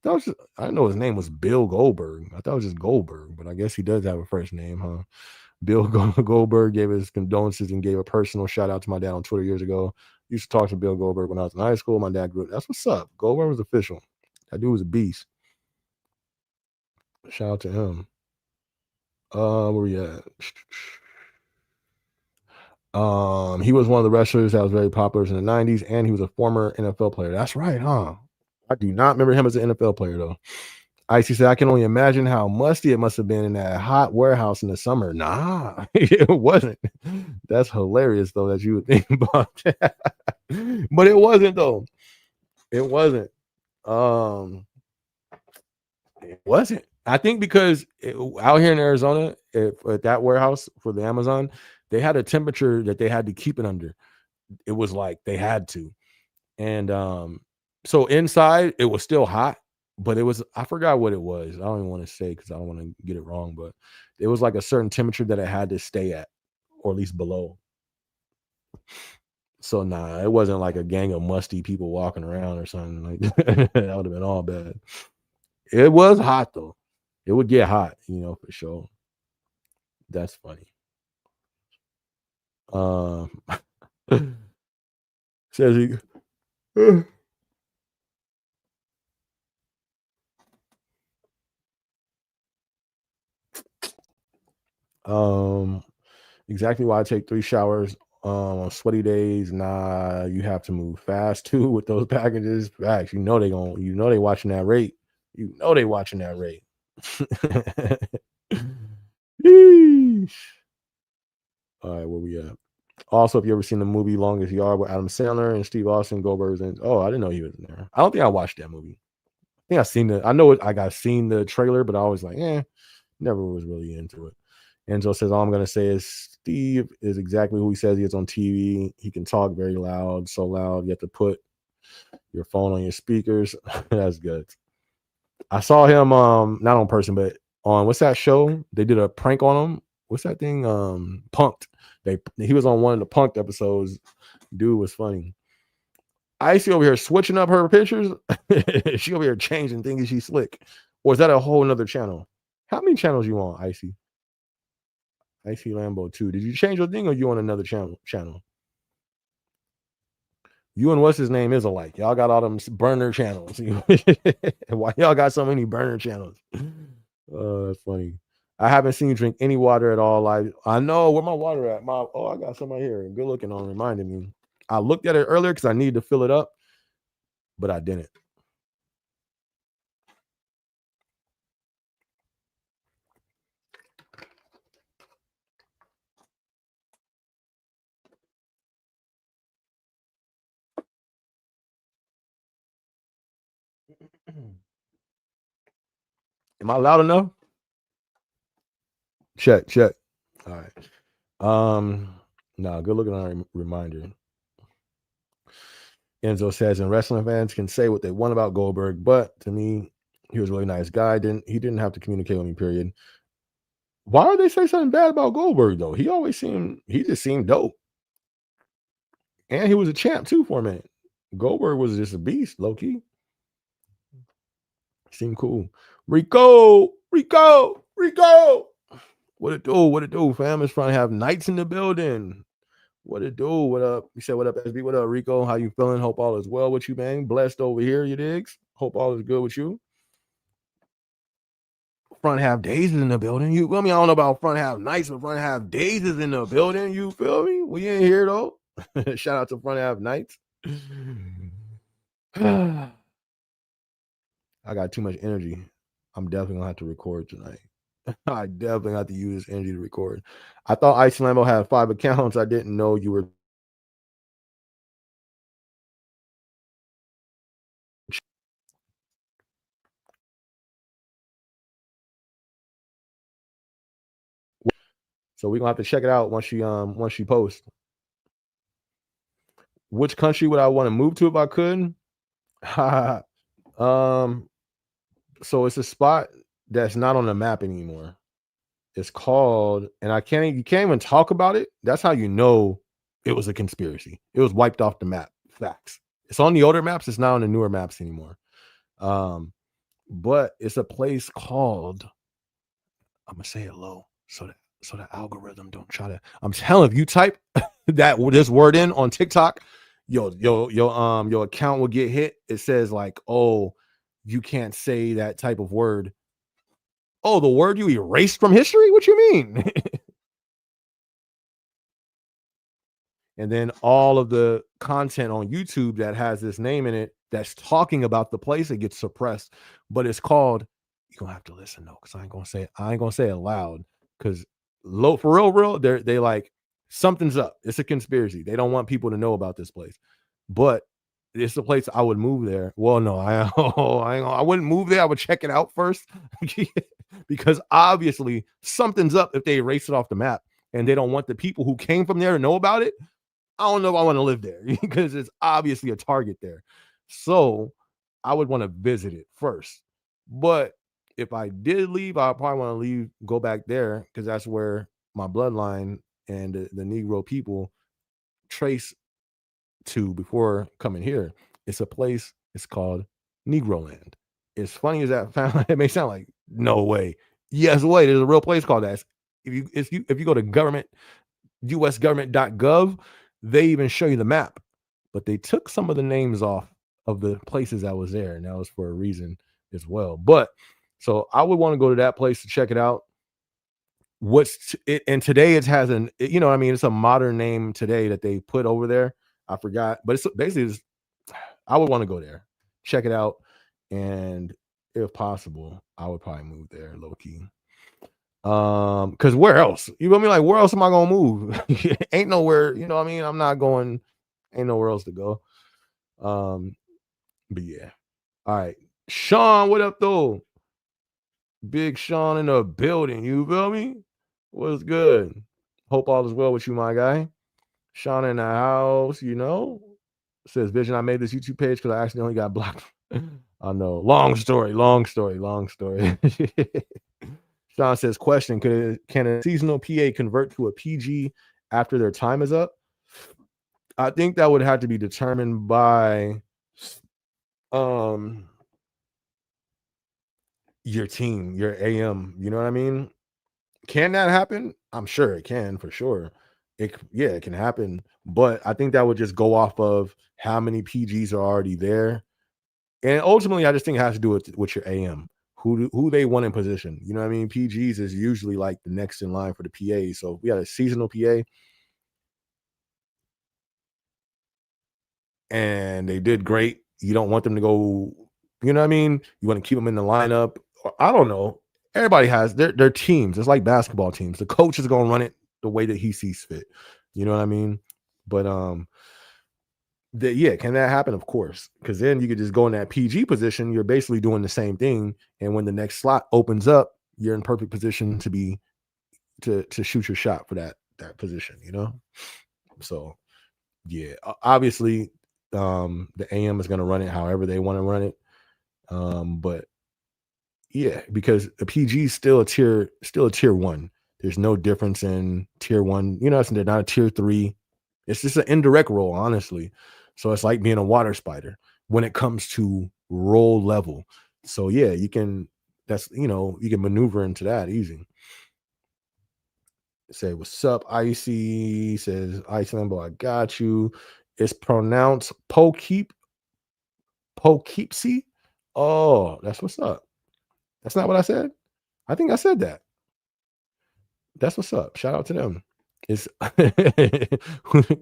[SPEAKER 1] I didn't know his name was Bill Goldberg. I thought it was just Goldberg, but I guess he does have a first name, huh? Bill Goldberg gave his condolences and gave a personal shout out to my dad on Twitter years ago. Used to talk to Bill Goldberg when I was in high school. My dad grew up. That's what's up. Goldberg was official. That dude was a beast. Shout out to him. Where we at? He was one of the wrestlers that was very popular in the 90s, and he was a former NFL player. That's right, huh? I do not remember him as an NFL player, though. Icy said, I can only imagine how musty it must have been in that hot warehouse in the summer. Nah, it wasn't. That's hilarious, though, that you would think about that. But it wasn't, though. It wasn't. It wasn't. I think because out here in Arizona, at that warehouse for the Amazon, they had a temperature that they had to keep it under. It was like they had to. And so inside it was still hot, but I forgot what it was. I don't even want to say because I don't want to get it wrong, but it was like a certain temperature that it had to stay at, or at least below. So nah, it wasn't like a gang of musty people walking around or something like that. That would have been all bad. It was hot though. It would get hot, for sure. That's funny. Says he exactly why I take 3 showers on sweaty days. Nah, you have to move fast too with those packages. Facts. They watching that rate. They watching that rate. Yeesh. All right, where we at? Also, if you ever seen the movie Longest Yard with Adam Sandler and Steve Austin, Goldberg, and I didn't know he was in there. I don't think I watched that movie. I think I know it. I got seen the trailer, but I was like, never was really into it. Angelo says, all I'm going to say is Steve is exactly who he says he is on TV. He can talk very loud, so loud. You have to put your phone on your speakers. That's good. I saw him, not on person, but on what's that show? They did a prank on him. What's that thing? Punked. He was on one of the Punked episodes. Dude was funny. Icy over here switching up her pictures. She over here changing, thinking she's slick. Or is that a whole nother channel? How many channels you on, Icy? Icy Lambo 2. Did you change your thing or you on another channel? You and what's his name is alike. Y'all got all them burner channels. Why y'all got so many burner channels? Oh, that's funny. I haven't seen you drink any water at all. I know where my water at. I got some right here. Good looking on reminding me. I looked at it earlier because I needed to fill it up, but I didn't. Am I loud enough? Check. All right. Good looking on reminder. Enzo says, and wrestling fans can say what they want about Goldberg, but to me, he was a really nice guy. He didn't have to communicate with me, period. Why would they say something bad about Goldberg though? He just seemed dope. And he was a champ too for a minute. Goldberg was just a beast, low key. Seemed cool. Rico. What it do, fam? It's fun to have Knights in the building. What it do? What up? You said what up, SB? What up, Rico? How you feeling? Hope all is well with you, man. Blessed over here, you digs? Hope all is good with you. Front half days is in the building. You feel me? I don't know about front half nights, but front half days is in the building. You feel me? We ain't here though. Shout out to front half nights. I got too much energy. I'm definitely gonna have to record tonight. I definitely have to use this energy to record. I thought Ice Lambo had 5 accounts. I didn't know you were. So we're gonna have to check it out once she posts. Which country would I want to move to if I could? um, so it's a spot that's not on the map anymore. It's called, and you can't even talk about it. That's how you know it was a conspiracy. It was wiped off the map. Facts. It's on the older maps. It's not on the newer maps anymore. But it's a place called. I'm gonna say it low so the algorithm don't try to. I'm telling you, type this word in on TikTok, your account will get hit. It says like, oh, you can't say that type of word. Oh, the word you erased from history? What you mean? And then all of the content on YouTube that has this name in it that's talking about the place, it gets suppressed. But it's called, you're gonna have to listen though, because I ain't gonna say it loud. Because for real, they like something's up. It's a conspiracy. They don't want people to know about this place. But it's a place I would move there. Well, no, I wouldn't move there. I would check it out first. Because obviously something's up if they erase it off the map and they don't want the people who came from there to know about it. I don't know if I want to live there because it's obviously a target there. So I would want to visit it first. But if I did leave, I probably want to leave, go back there because that's where my bloodline and the Negro people trace to before coming here. It's a place, it's called Negro Land. As funny as that it may sound like, no way. Yes, way. There's a real place called that. If you go to usgovernment.gov, they even show you the map, but they took some of the names off of the places that was there, and that was for a reason as well. But so I would want to go to that place to check it out. And today it has you know what I mean, it's a modern name today that they put over there. I forgot, but it's basically I would want to go there, check it out, and if possible, I would probably move there low key. Because where else? You know what I mean? Like, where else am I gonna move? Ain't nowhere, you know what I mean? I'm not going, ain't nowhere else to go. But yeah. All right. Sean, what up though? Big Sean in the building. You feel me? What's good? Hope all is well with you, my guy. Sean in the house, you know. Says Vision, I made this YouTube page because I accidentally got blocked. I know. Long story. Sean says, question, can a seasonal PA convert to a PG after their time is up? I think that would have to be determined by your team, your AM. You know what I mean? Can that happen? I'm sure it can, for sure. It can happen. But I think that would just go off of how many PGs are already there. And ultimately, I just think it has to do with your AM. Who they want in position. You know what I mean? PGs is usually like the next in line for the PA. So if we had a seasonal PA and they did great, you don't want them to go, you know what I mean? You want to keep them in the lineup. I don't know. Everybody has their teams. It's like basketball teams. The coach is going to run it the way that he sees fit. You know what I mean? But can that happen? Of course, because then you could just go in that PG position. You're basically doing the same thing, and when the next slot opens up, you're in perfect position to shoot your shot for that position. You know, so yeah, obviously, the AM is going to run it however they want to run it, but yeah, because the PG is still a tier one. There's no difference in tier one. You know, they're not a tier 3. It's just an indirect role, honestly. So it's like being a water spider when it comes to role level. So yeah, you can maneuver into that easy. Say, what's up, Icy? Says, Icy Lambo, I got you. It's pronounced Poughkeepsie. Oh, that's what's up. That's not what I said. I think I said that. That's what's up. Shout out to them. It's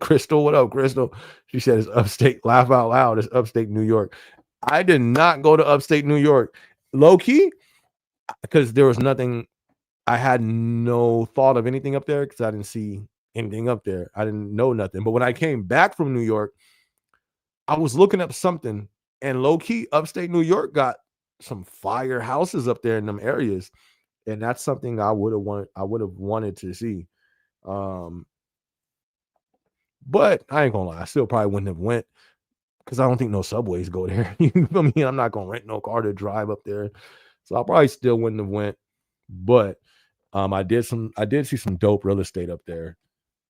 [SPEAKER 1] Crystal. What up, Crystal? She said it's upstate. Laugh out loud. It's upstate New York. I did not go to upstate New York. Low key, because there was nothing. I had no thought of anything up there because I didn't see anything up there. I didn't know nothing. But when I came back from New York, I was looking up something, and low key, upstate New York got some fire houses up there in them areas. And that's something I would have wanted to see. But I ain't gonna lie, I still probably wouldn't have went because I don't think no subways go there. You feel me? I'm not gonna rent no car to drive up there, so I probably still wouldn't have went. But I did see some dope real estate up there,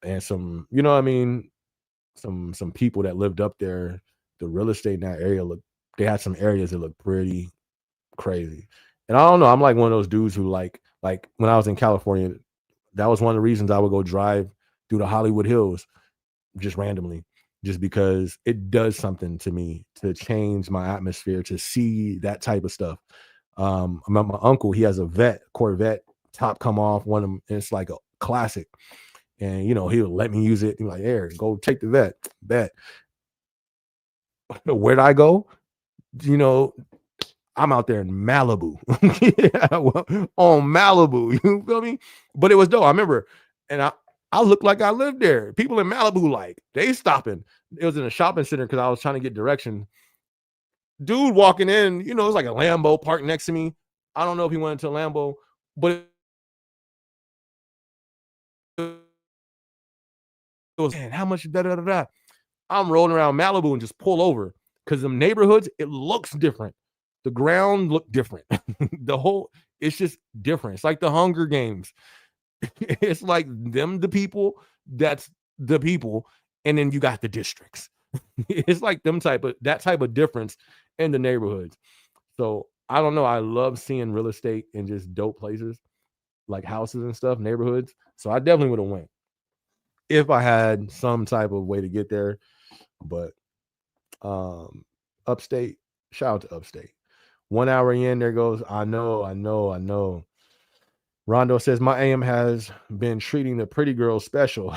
[SPEAKER 1] and some, you know what I mean, some people that lived up there. The real estate in that area they had some areas that looked pretty crazy. And I don't know, I'm like one of those dudes who like when I was in California, that was one of the reasons I would go drive through the Hollywood Hills just randomly, just because it does something to me to change my atmosphere, to see that type of stuff. My uncle, he has a Corvette, top come off, one of them, and it's like a classic. And he'll let me use it. He's like, "Here, go take the bet." Where'd I go? I'm out there in Malibu. Yeah, well, on Malibu. You feel me? But it was dope. I remember, and I looked like I lived there. People in Malibu, like, they stopping. It was in a shopping center because I was trying to get direction. Dude walking in, it was like a Lambo parked next to me. I don't know if he went into a Lambo, but it was, man, how much da da da da. I'm rolling around Malibu and just pull over because the neighborhoods, it looks different. The ground looked different. It's just different. It's like the Hunger Games. It's like the people, that's the people, and then you got the districts. It's like that type of difference in the neighborhoods. So I don't know. I love seeing real estate in just dope places, like houses and stuff, neighborhoods. So I definitely would have went if I had some type of way to get there. But upstate, shout out to upstate. 1 hour in, there goes, I know. Rondo says, my AM has been treating the pretty girl special.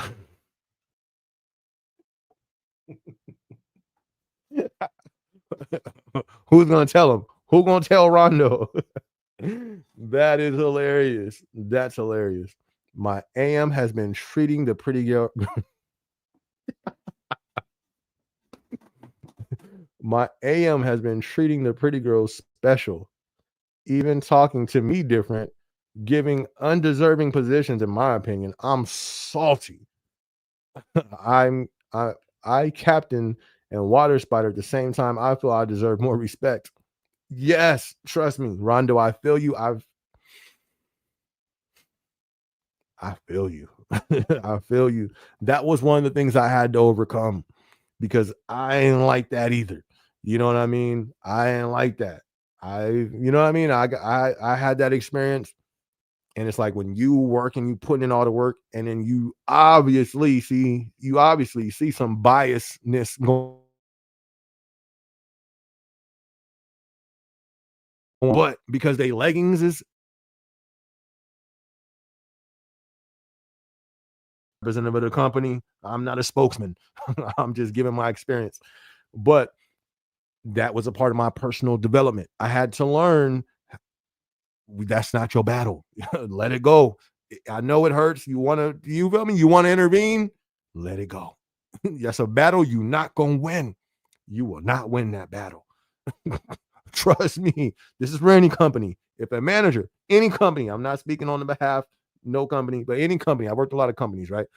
[SPEAKER 1] Who's going to tell him? Who's going to tell Rondo? That is hilarious. That's hilarious. My AM has been treating the pretty girl. My AM has been treating the pretty girl special, even talking to me different, giving undeserving positions, in my opinion. I'm salty. I captain and water spider at the same time. I feel I deserve more respect. Yes, trust me, Rondo, I feel you. I feel you. I feel you. That was one of the things I had to overcome because I ain't like that either. You know what I mean? I ain't like that. You know what I mean? I had that experience, and it's like when you work and you put in all the work, and then you obviously see some biasness going. But because they leggings is representative of the company, I'm not a spokesman. I'm just giving my experience. But that was a part of my personal development. I had to learn that's not your battle. Let it go. I know it hurts. You feel me? You want to intervene? Let it go. That's a battle you're not going to win. You will not win that battle. Trust me. This is for any company. If a manager, any company, I'm not speaking on the behalf, no company, but any company. I worked a lot of companies, right?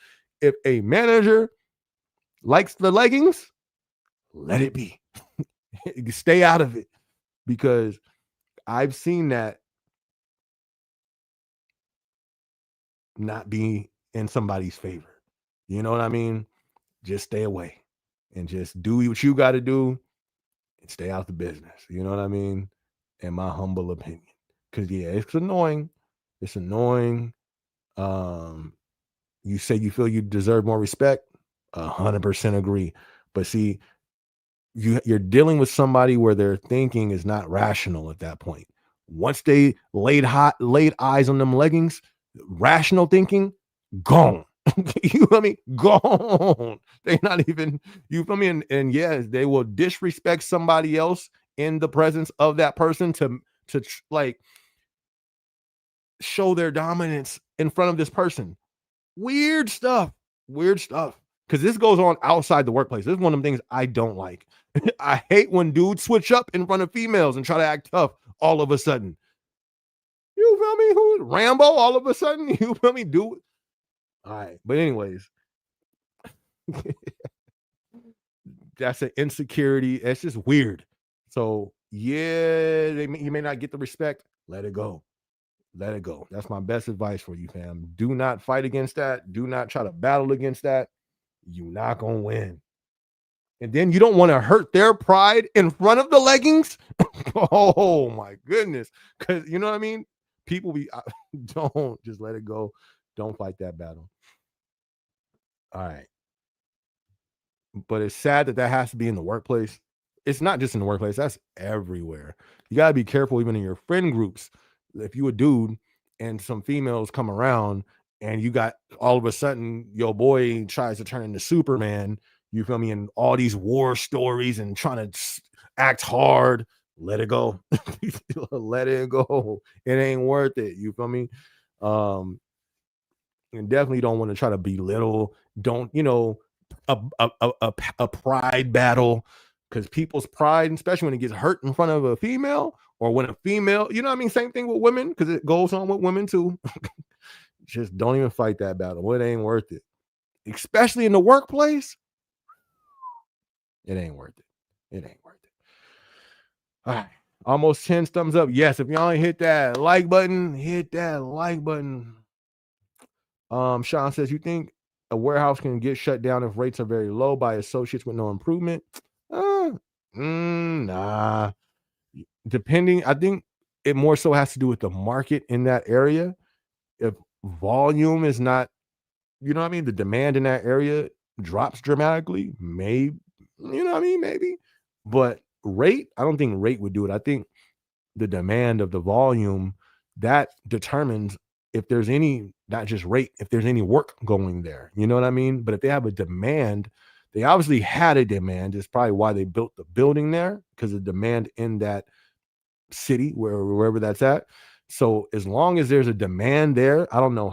[SPEAKER 1] If a manager likes the leggings, let it be. Stay out of it, because I've seen that not be in somebody's favor. You know what I mean? Just stay away and just do what you got to do and stay out the business. You know what I mean? In my humble opinion. Because, yeah, it's annoying. It's annoying. You say you feel you deserve more respect. 100% agree. But see, you're dealing with somebody where their thinking is not rational at that point. Once they laid eyes on them leggings, rational thinking gone. You feel me? Gone. They're not even, you feel me? And yes, they will disrespect somebody else in the presence of that person to like show their dominance in front of this person. Weird stuff. Because this goes on outside the workplace. This is one of the things I don't like. I hate when dudes switch up in front of females and try to act tough all of a sudden. You feel me? Who Rambo all of a sudden? You feel me? All right. But anyways, that's an insecurity. It's just weird. So yeah, you may not get the respect. Let it go. Let it go. That's my best advice for you, fam. Do not fight against that. Do not try to battle against that. You're not gonna win. And then you don't want to hurt their pride in front of the leggings. Oh my goodness. Because you know what I mean? People don't just let it go. Don't fight that battle. All right. But it's sad that has to be in the workplace. It's not just in the workplace, that's everywhere. You got to be careful even in your friend groups. If you a dude and some females come around and you got all of a sudden your boy tries to turn into Superman, you feel me, and all these war stories and trying to act hard, let it go. Let it go. It ain't worth it. You feel me? Um, and definitely don't want to try to belittle. Don't, a pride battle, because people's pride, especially when it gets hurt in front of a female, or when a female, you know what I mean? Same thing with women, because it goes on with women too. Just don't even fight that battle. It ain't worth it. Especially in the workplace. It ain't worth it. It ain't worth it. All right. Almost 10 thumbs up. Yes, if y'all ain't hit that like button, hit that like button. Sean says, you think a warehouse can get shut down if rates are very low by associates with no improvement? Nah. Depending, I think it more so has to do with the market in that area. If volume is not, you know what I mean, the demand in that area drops dramatically, maybe, you know what I mean, maybe. But rate, I don't think rate would do it. I think the demand of the volume that determines if there's any, not just rate, if there's any work going there, you know what I mean? But if they have a demand, they obviously had a demand. It's probably why they built the building there, because of demand in that city, wherever that's at. So as long as there's a demand there, I don't know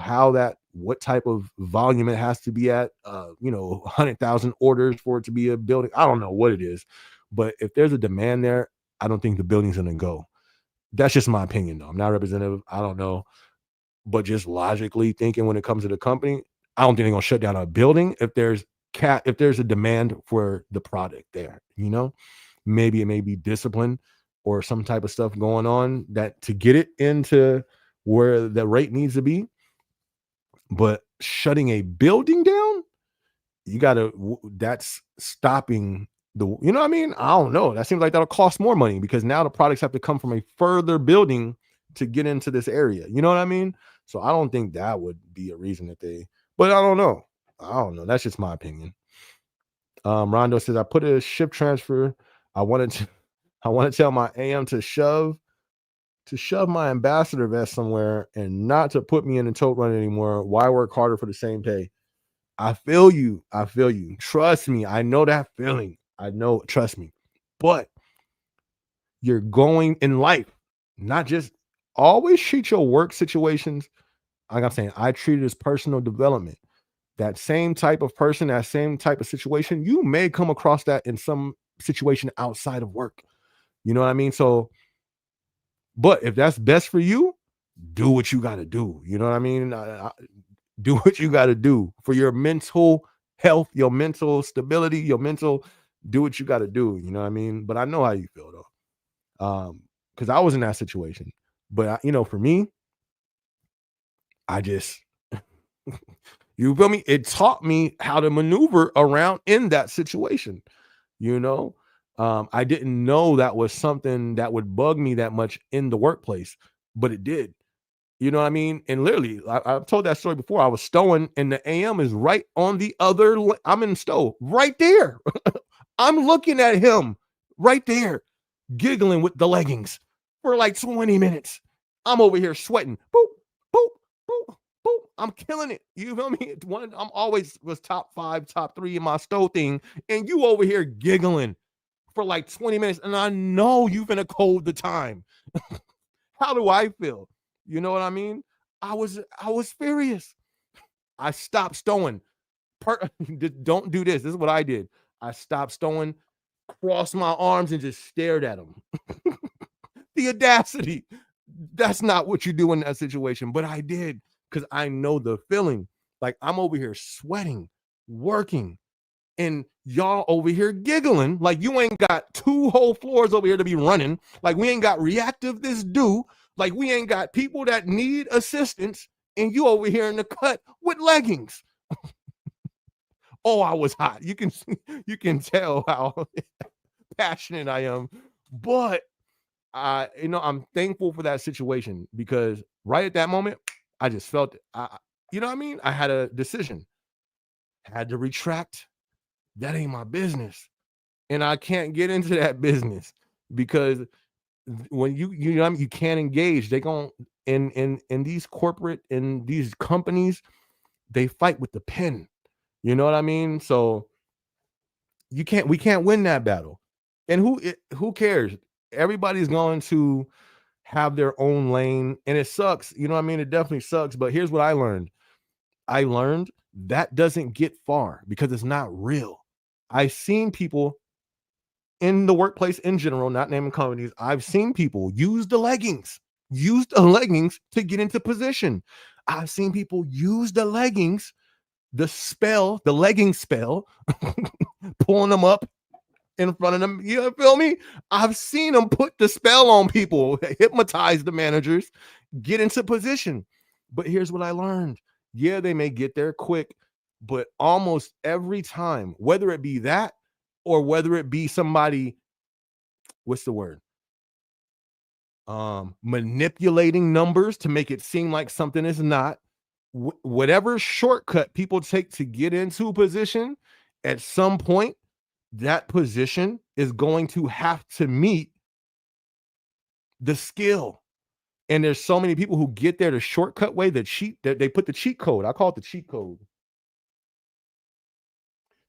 [SPEAKER 1] what type of volume it has to be at, 100,000 orders for it to be a building. I don't know what it is, but if there's a demand there, I don't think the building's going to go. That's just my opinion, though. I'm not representative. I don't know. But just logically thinking, when it comes to the company, I don't think they're gonna shut down a building if there's a demand for the product there. Maybe it may be discipline or some type of stuff going on that to get it into where the rate needs to be. But shutting a building down, that's stopping you know what I mean? I don't know. That seems like that'll cost more money, because now the products have to come from a further building to get into this area. You know what I mean? So I don't think that would be a reason but I don't know. That's just my opinion. Rondo says, I put a shift transfer. I want to tell my AM to shove my ambassador vest somewhere and not to put me in the tote run anymore. Why work harder for the same pay? I feel you. Trust me. I know that feeling. Trust me. But you're going in life, not just always treat your work situations. Like I'm saying, I treat it as personal development. That same type of person, that same type of situation, you may come across that in some situation outside of work. You know what I mean? So, but if that's best for you, do what you got to do. You know what I mean? Do what you got to do for your mental health, your mental stability, do what you got to do. You know what I mean? But I know how you feel, though. Because I was in that situation. But, for me, I just, you feel me? It taught me how to maneuver around in that situation. I didn't know that was something that would bug me that much in the workplace, but it did. You know what I mean? And literally, I've told that story before. I was stowing, and the AM is right on the other. I'm in stow right there. I'm looking at him right there, giggling with the leggings for like 20 minutes. I'm over here sweating. Boop, boop, boop, boop. I'm killing it. You feel me? I'm always was top 5, top 3 in my stow thing, and you over here giggling for like 20 minutes, and I know you've been a cold the time. How do I feel? You know what I mean? I was furious. I stopped stowing. Don't do this. This is what I did. I stopped stowing, crossed my arms, and just stared at him. The audacity. That's not what you do in that situation, but I did, because I know the feeling. Like, I'm over here sweating, working, and y'all over here giggling like you ain't got 2 whole floors over here to be running. Like, we ain't got reactive this due. Like, we ain't got people that need assistance, and you over here in the cut with leggings. Oh, I was hot. You can tell how passionate I am. But I'm thankful for that situation, because right at that moment, I just felt it. You know what I mean? I had a decision. Had to retract. That ain't my business. And I can't get into that business, because when you know what I mean, you can't engage. They gon' in these corporate, in these companies, they fight with the pen. You know what I mean? So we can't win that battle. And who cares? Everybody's going to have their own lane, and it sucks. You know what I mean? It definitely sucks. But here's what I learned. I learned that doesn't get far, because it's not real. I've seen people in the workplace in general, not naming companies, I've seen people use the leggings to get into position. I've seen people use the leggings, the legging spell, pulling them up in front of them. You feel me? I've seen them put the spell on people, hypnotize the managers, get into position. But here's what I learned. Yeah, they may get there quick, but almost every time, whether it be that or whether it be somebody, what's the word? Manipulating numbers to make it seem like something is not, whatever shortcut people take to get into a position, at some point, that position is going to have to meet the skill. And there's so many people who get there the shortcut way, that they put the cheat code. I call it the cheat code.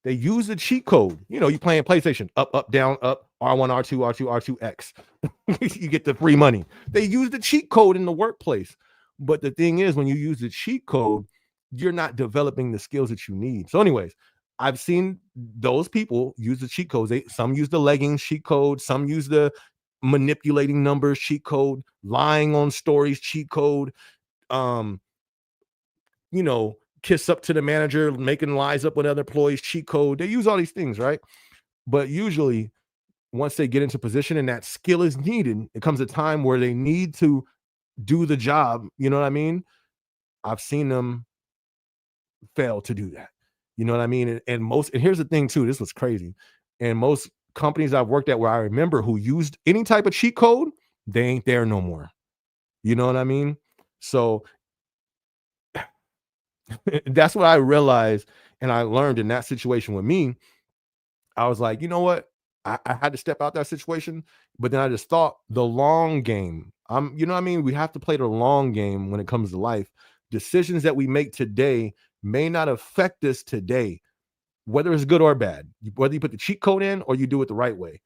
[SPEAKER 1] They use the cheat code. You know, you playing PlayStation, up, down, up, R1, R2, R2, R2X. You get the free money. They use the cheat code in the workplace. But the thing is, when you use the cheat code, you're not developing the skills that you need. So anyways, I've seen those people use the cheat codes. Some use the leggings cheat code. Some use the manipulating numbers cheat code, lying on stories cheat code, kiss up to the manager, making lies up with other employees cheat code. They use all these things, right? But usually, once they get into position and that skill is needed, it comes a time where they need to do the job. You know what I mean? I've seen them fail to do that. You know what I mean? And here's the thing too, this was crazy. And most companies I've worked at, where I remember, who used any type of cheat code, they ain't there no more. You know what I mean? So that's what I realized, and I learned in that situation with me. I was like, you know what? I had to step out that situation, but then I just thought, the long game. You know what I mean? We have to play the long game when it comes to life. Decisions that we make today may not affect us today, whether it's good or bad, whether you put the cheat code in or you do it the right way.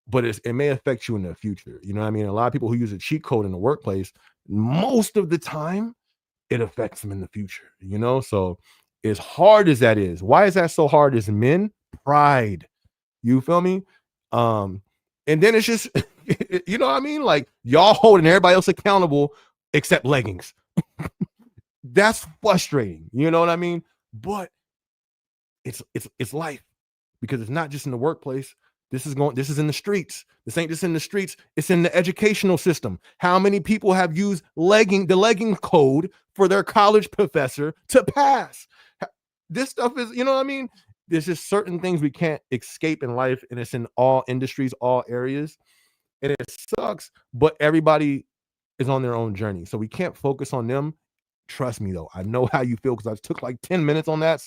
[SPEAKER 1] But it may affect you in the future. You know what I mean? A lot of people who use a cheat code in the workplace, most of the time, it affects them in the future, you know? So as hard as that is, why is that so hard as men? Pride. You feel me? And then it's just, you know what I mean? Like, y'all holding everybody else accountable except leggings. That's frustrating. You know what I mean? But it's life, because it's not just in the workplace. This is in the streets. This ain't just in the streets. It's in the educational system. How many people have used the legging code for their college professor to pass? This stuff is, you know what I mean? There's just certain things we can't escape in life, and it's in all industries, all areas. And it sucks, but everybody is on their own journey. So we can't focus on them. Trust me, though. I know how you feel, because I took like 10 minutes on that.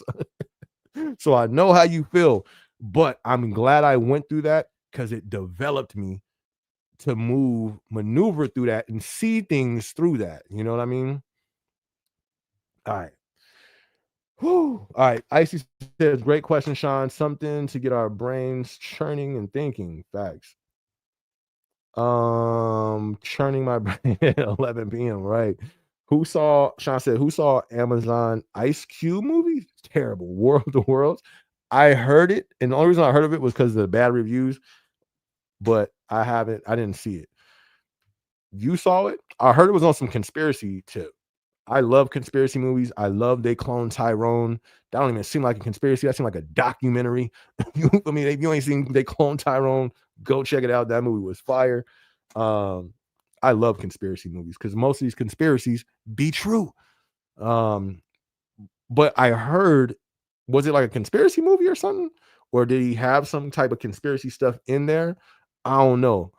[SPEAKER 1] So I know how you feel. But I'm glad I went through that, because it developed me to maneuver through that and see things through that. You know what I mean? All right. Whew. All right. Icy says, great question, Sean. Something to get our brains churning and thinking. Facts. Churning my brain at 11 p.m. Right. Sean said, who saw Amazon Ice Cube movie? Terrible. War of the Worlds. I heard it, and the only reason I heard of it was because of the bad reviews, but I didn't see it. You saw it? I heard it was on some conspiracy tip. I love conspiracy movies. I love They Clone Tyrone. That don't even seem like a conspiracy. That seems like a documentary. I mean, if you ain't seen They Clone Tyrone, go check it out. That movie was fire. I love conspiracy movies because most of these conspiracies be true. But I heard, was it like a conspiracy movie or something? Or did he have some type of conspiracy stuff in there? I don't know.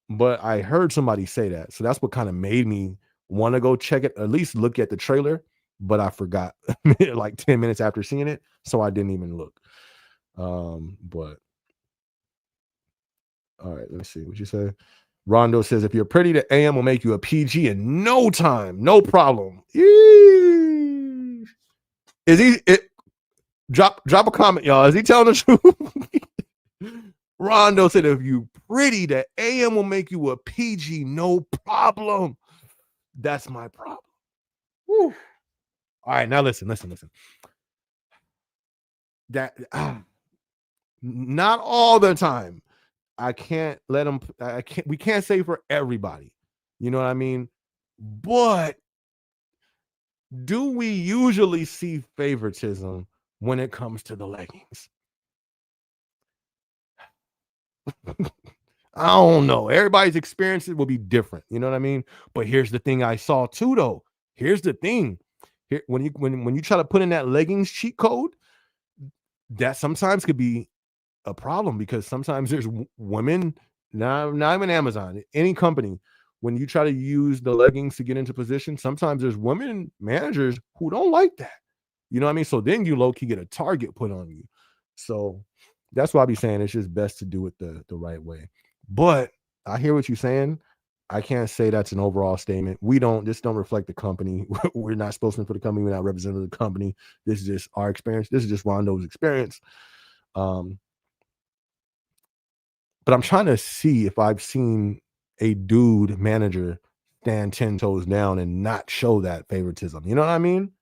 [SPEAKER 1] But I heard somebody say that. So that's what kind of made me want to go check it, at least look at the trailer. But I forgot like 10 minutes after seeing it. So I didn't even look. But all right, let's see what you say. Rondo says, if you're pretty, the AM will make you a PG in no time. No problem. Eesh. Is he drop a comment, y'all? Is he telling the truth? Rondo said, if you pretty, the AM will make you a PG, no problem. That's my problem. Whew. All right, now listen. That not all the time. I can't let them. We can't say for everybody. You know what I mean? But do we usually see favoritism when it comes to the leggings? I don't know. Everybody's experiences will be different. You know what I mean? But here's the thing I saw too, though. Here's the thing. Here, when you try to put in that leggings cheat code, that sometimes could be a problem because sometimes there's women, not even Amazon, any company, when you try to use the leggings to get into position, sometimes there's women managers who don't like that. You know what I mean? So then you low-key get a target put on you. So that's why I be saying it's just best to do it the right way. But I hear what you're saying. I can't say that's an overall statement. This don't reflect the company. We're not spokesmen for the company. We're not representing the company. This is just our experience. This is just Rondo's experience. But I'm trying to see if I've seen a dude manager stand 10 toes down and not show that favoritism. You know what I mean?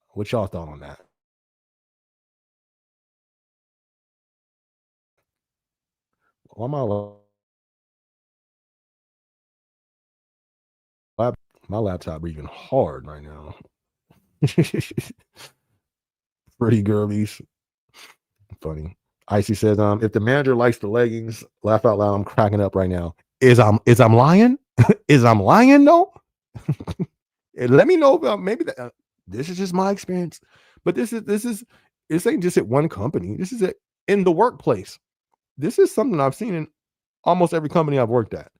[SPEAKER 1] What y'all thought on that? Why my laptop breathing hard right now. Pretty girlies. Funny. Icy says, if the manager likes the leggings, laugh out loud. I'm cracking up right now. Is I'm lying? Is I'm lying though? Let me know about maybe that. This is just my experience, but this ain't just at one company. This is in the workplace. This is something I've seen in almost every company I've worked at.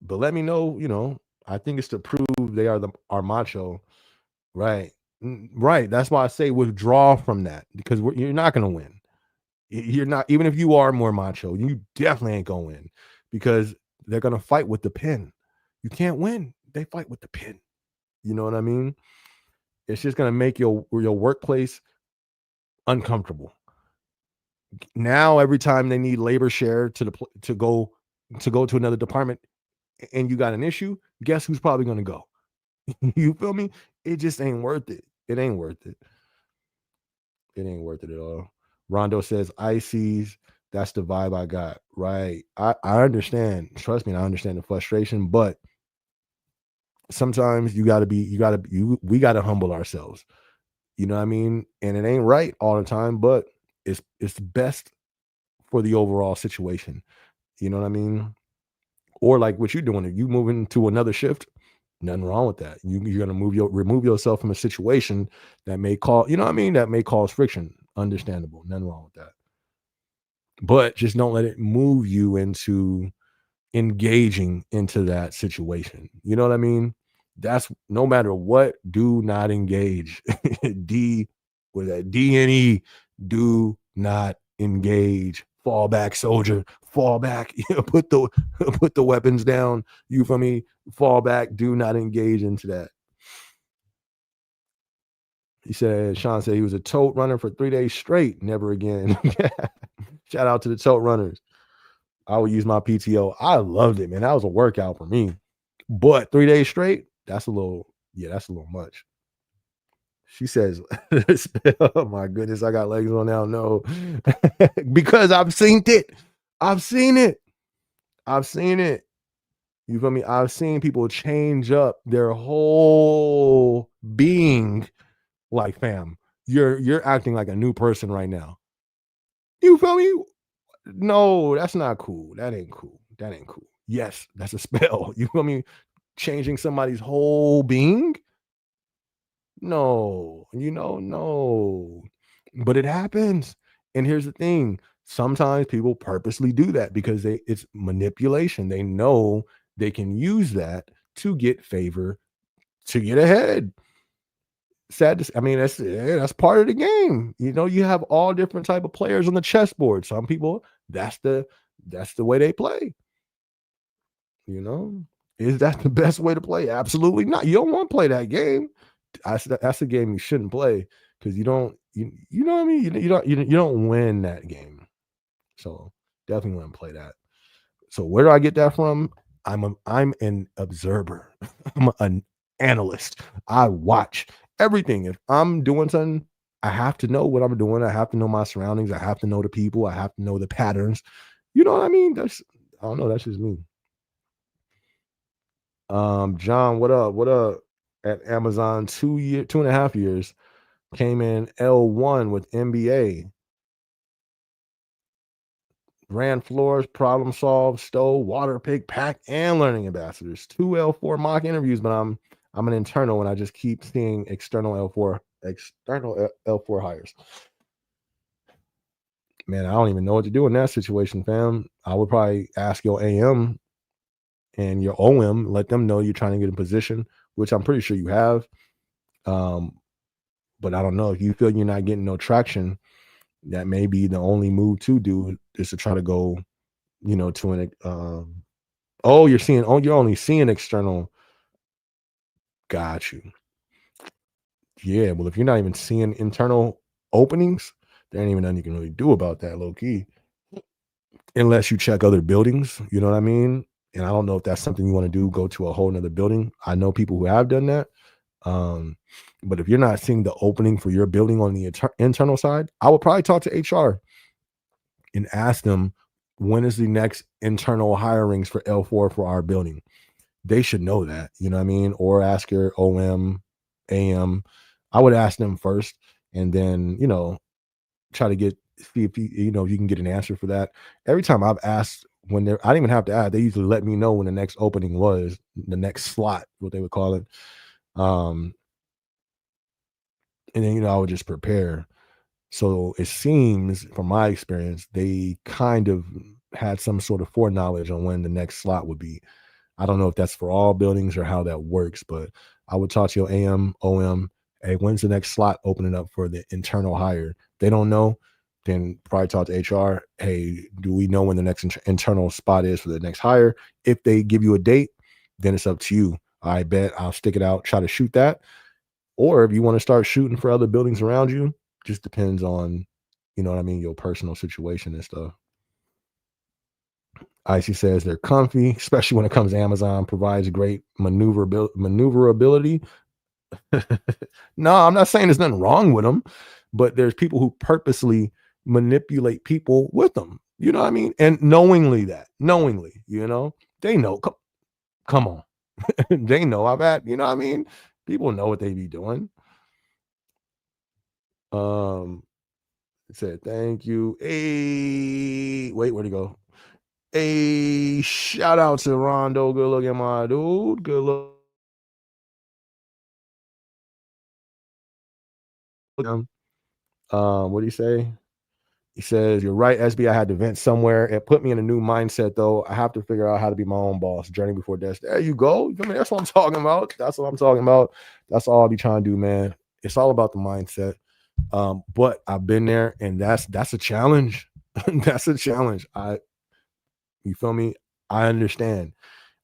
[SPEAKER 1] But let me know, I think it's to prove they are macho. Right. Right. That's why I say withdraw from that because you're not going to win. You're not, even if you are more macho, you definitely ain't going to win because they're going to fight with the pen. You can't win. They fight with the pen. You know what I mean? It's just going to make your workplace uncomfortable. Now, every time they need labor share to go to another department and you got an issue, guess who's probably going to go? You feel me? It just ain't worth it. It ain't worth it. It ain't worth it at all. Rondo says, "Ices, that's the vibe I got." Right. I understand. Trust me, I understand the frustration, but sometimes we got to humble ourselves. You know what I mean? And it ain't right all the time, but it's best for the overall situation. You know what I mean? Or like what you're doing, if you moving to another shift, nothing wrong with that. You're gonna remove yourself from a situation that may that may cause friction. Understandable. Nothing wrong with that. But just don't let it move you into engaging into that situation. You know what I mean? That's no matter what, do not engage. D with that D and E, do not engage. Fall back, soldier. Fall back. Put the weapons down. You feel me? Fall back. Do not engage into that. Sean said he was a tote runner for 3 days straight. Never again. Shout out to the tote runners. I would use my PTO. I loved it, man. That was a workout for me. But 3 days straight, that's a little, Yeah, that's a little much. She says, "Oh my goodness, I got legs on now." No, because I've seen it. I've seen it. I've seen it. You feel me? I've seen people change up their whole being. Like, fam, you're acting like a new person right now. You feel me? No, that's not cool. That ain't cool. That ain't cool. Yes, that's a spell. You feel me? Changing somebody's whole being? No, no. But it happens. And here's the thing. Sometimes people purposely do that because it's manipulation. They know they can use that to get favor, to get ahead. Sad to I mean, that's part of the game. You have all different type of players on the chessboard. Some people, that's the way they play, you know? Is that the best way to play? Absolutely not. You don't want to play that game. That's a game you shouldn't play because you know what I mean? You don't win that game. So definitely wouldn't play that. So where do I get that from? I'm an observer. I'm an analyst. I watch everything. If I'm doing something, I have to know what I'm doing. I have to know my surroundings. I have to know the people. I have to know the patterns. You know what I mean? I don't know. That's just me. John, what up? What up? At Amazon, 2.5 years, came in L1 with MBA. Ran floors, problem solved, stole, water pick, pack, and learning ambassadors. 2 L4 mock interviews, but I'm an internal and I just keep seeing external L4 hires. Man, I don't even know what to do in that situation, fam. I would probably ask your AM and your OM, let them know you're trying to get a position, which I'm pretty sure you have. But I don't know if you feel you're not getting no traction, that may be the only move to do is to try to go, to an you're only seeing external. Got you. Yeah, well, if you're not even seeing internal openings, there ain't even nothing you can really do about that, low key, unless you check other buildings. You know what I mean? And I don't know if that's something you want to do. Go to a whole nother building. I know people who have done that. Um, but if you're not seeing the opening for your building on the internal side, I would probably talk to HR and ask them when is the next internal hirings for L4 for our building. They should know that, you know what I mean? Or ask your OM, AM. I would ask them first and then, try to see if if you can get an answer for that. Every time I've asked I didn't even have to ask, they usually let me know when the next opening was, the next slot, what they would call it. And then, I would just prepare. So it seems from my experience, they kind of had some sort of foreknowledge on when the next slot would be. I don't know if that's for all buildings or how that works, but I would talk to your AM, OM. Hey, when's the next slot opening up for the internal hire? They don't know, then probably talk to HR. Hey, do we know when the next internal spot is for the next hire? If they give you a date, then it's up to you. I bet I'll stick it out, try to shoot that. Or if you want to start shooting for other buildings around you, just depends on, you know what I mean, your personal situation and stuff. Icy says they're comfy, especially when it comes to Amazon, provides great maneuverability. No, I'm not saying there's nothing wrong with them, but there's people who purposely manipulate people with them. You know what I mean? And knowingly, they know. Come on. They know I've had, you know what I mean? People know what they be doing. It said, thank you. Hey, wait, where'd he go? Hey, shout out to Rondo. Good looking, my dude. Good look. What do you say? He says, you're right, SB. I had to vent somewhere. It put me in a new mindset, though. I have to figure out how to be my own boss. Journey before death. There you go. I mean, that's what I'm talking about. That's what I'm talking about. That's all I'll be trying to do, man. It's all about the mindset. But I've been there, and that's a challenge. That's a challenge. You feel me? I understand.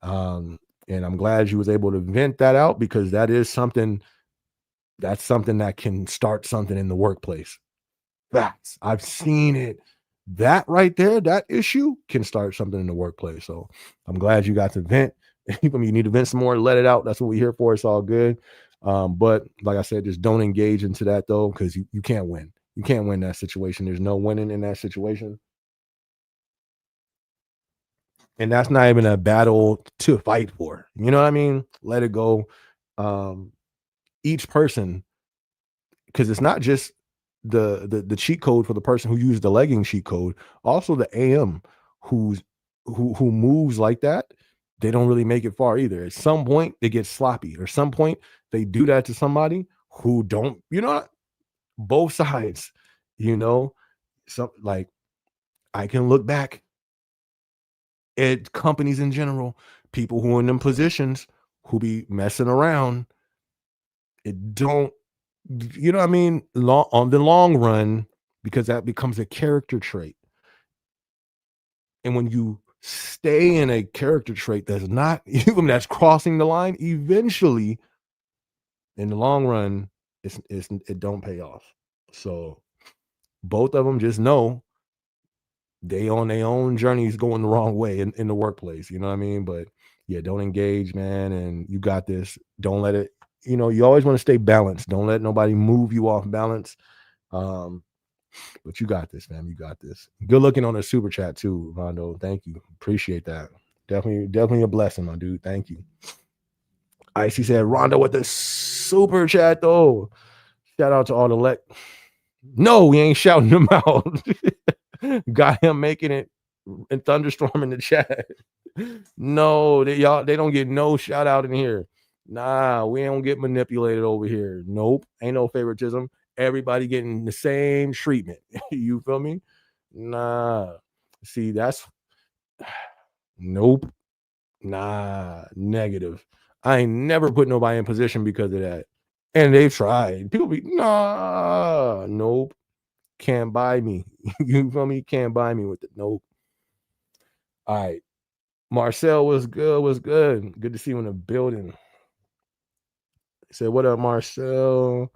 [SPEAKER 1] And I'm glad you was able to vent that out because that's something that can start something in the workplace. Facts. I've seen it. That right there, that issue can start something in the workplace. So I'm glad you got to vent. You need to vent some more, let it out. That's what we're here for. It's all good. But like I said, just don't engage into that though, because you can't win. You can't win that situation. There's no winning in that situation. And that's not even a battle to fight for. You know what I mean? Let it go. Um, each person, because it's not just the cheat code for the person who used the legging cheat code, also the AM who moves like that, they don't really make it far either. At some point, they get sloppy, or some point they do that to somebody who don't, both sides, you know, some like I can look back at companies in general, people who are in them positions who be messing around. It don't, you know what I mean? On the long run, because that becomes a character trait. And when you stay in a character trait that's not even that's crossing the line, eventually, in the long run, it don't pay off. So both of them just know they on their own journeys going the wrong way in the workplace. You know what I mean? But yeah, don't engage, man. And you got this. Don't let it, you always want to stay balanced. Don't let nobody move you off balance. Um, but you got this, man. You got this. Good looking on the super chat too, Rondo. Thank you. Appreciate that. Definitely a blessing, my dude. Thank you. Icy said, Rondo with the super chat though. Shout out to all the No, we ain't shouting them out. Got him making it and thunderstorm in the chat. No, they don't get no shout out in here. Nah, we don't get manipulated over here. Nope, ain't no favoritism. Everybody getting the same treatment. You feel me? Nah. See, that's nope. Nah, negative. I ain't never put nobody in position because of that. And they've tried. People be nah, nope. Can't buy me. You feel me? Can't buy me with it. Nope. All right. Marcel was good. Was good. Good to see you in the building. He said, what up, Marcel?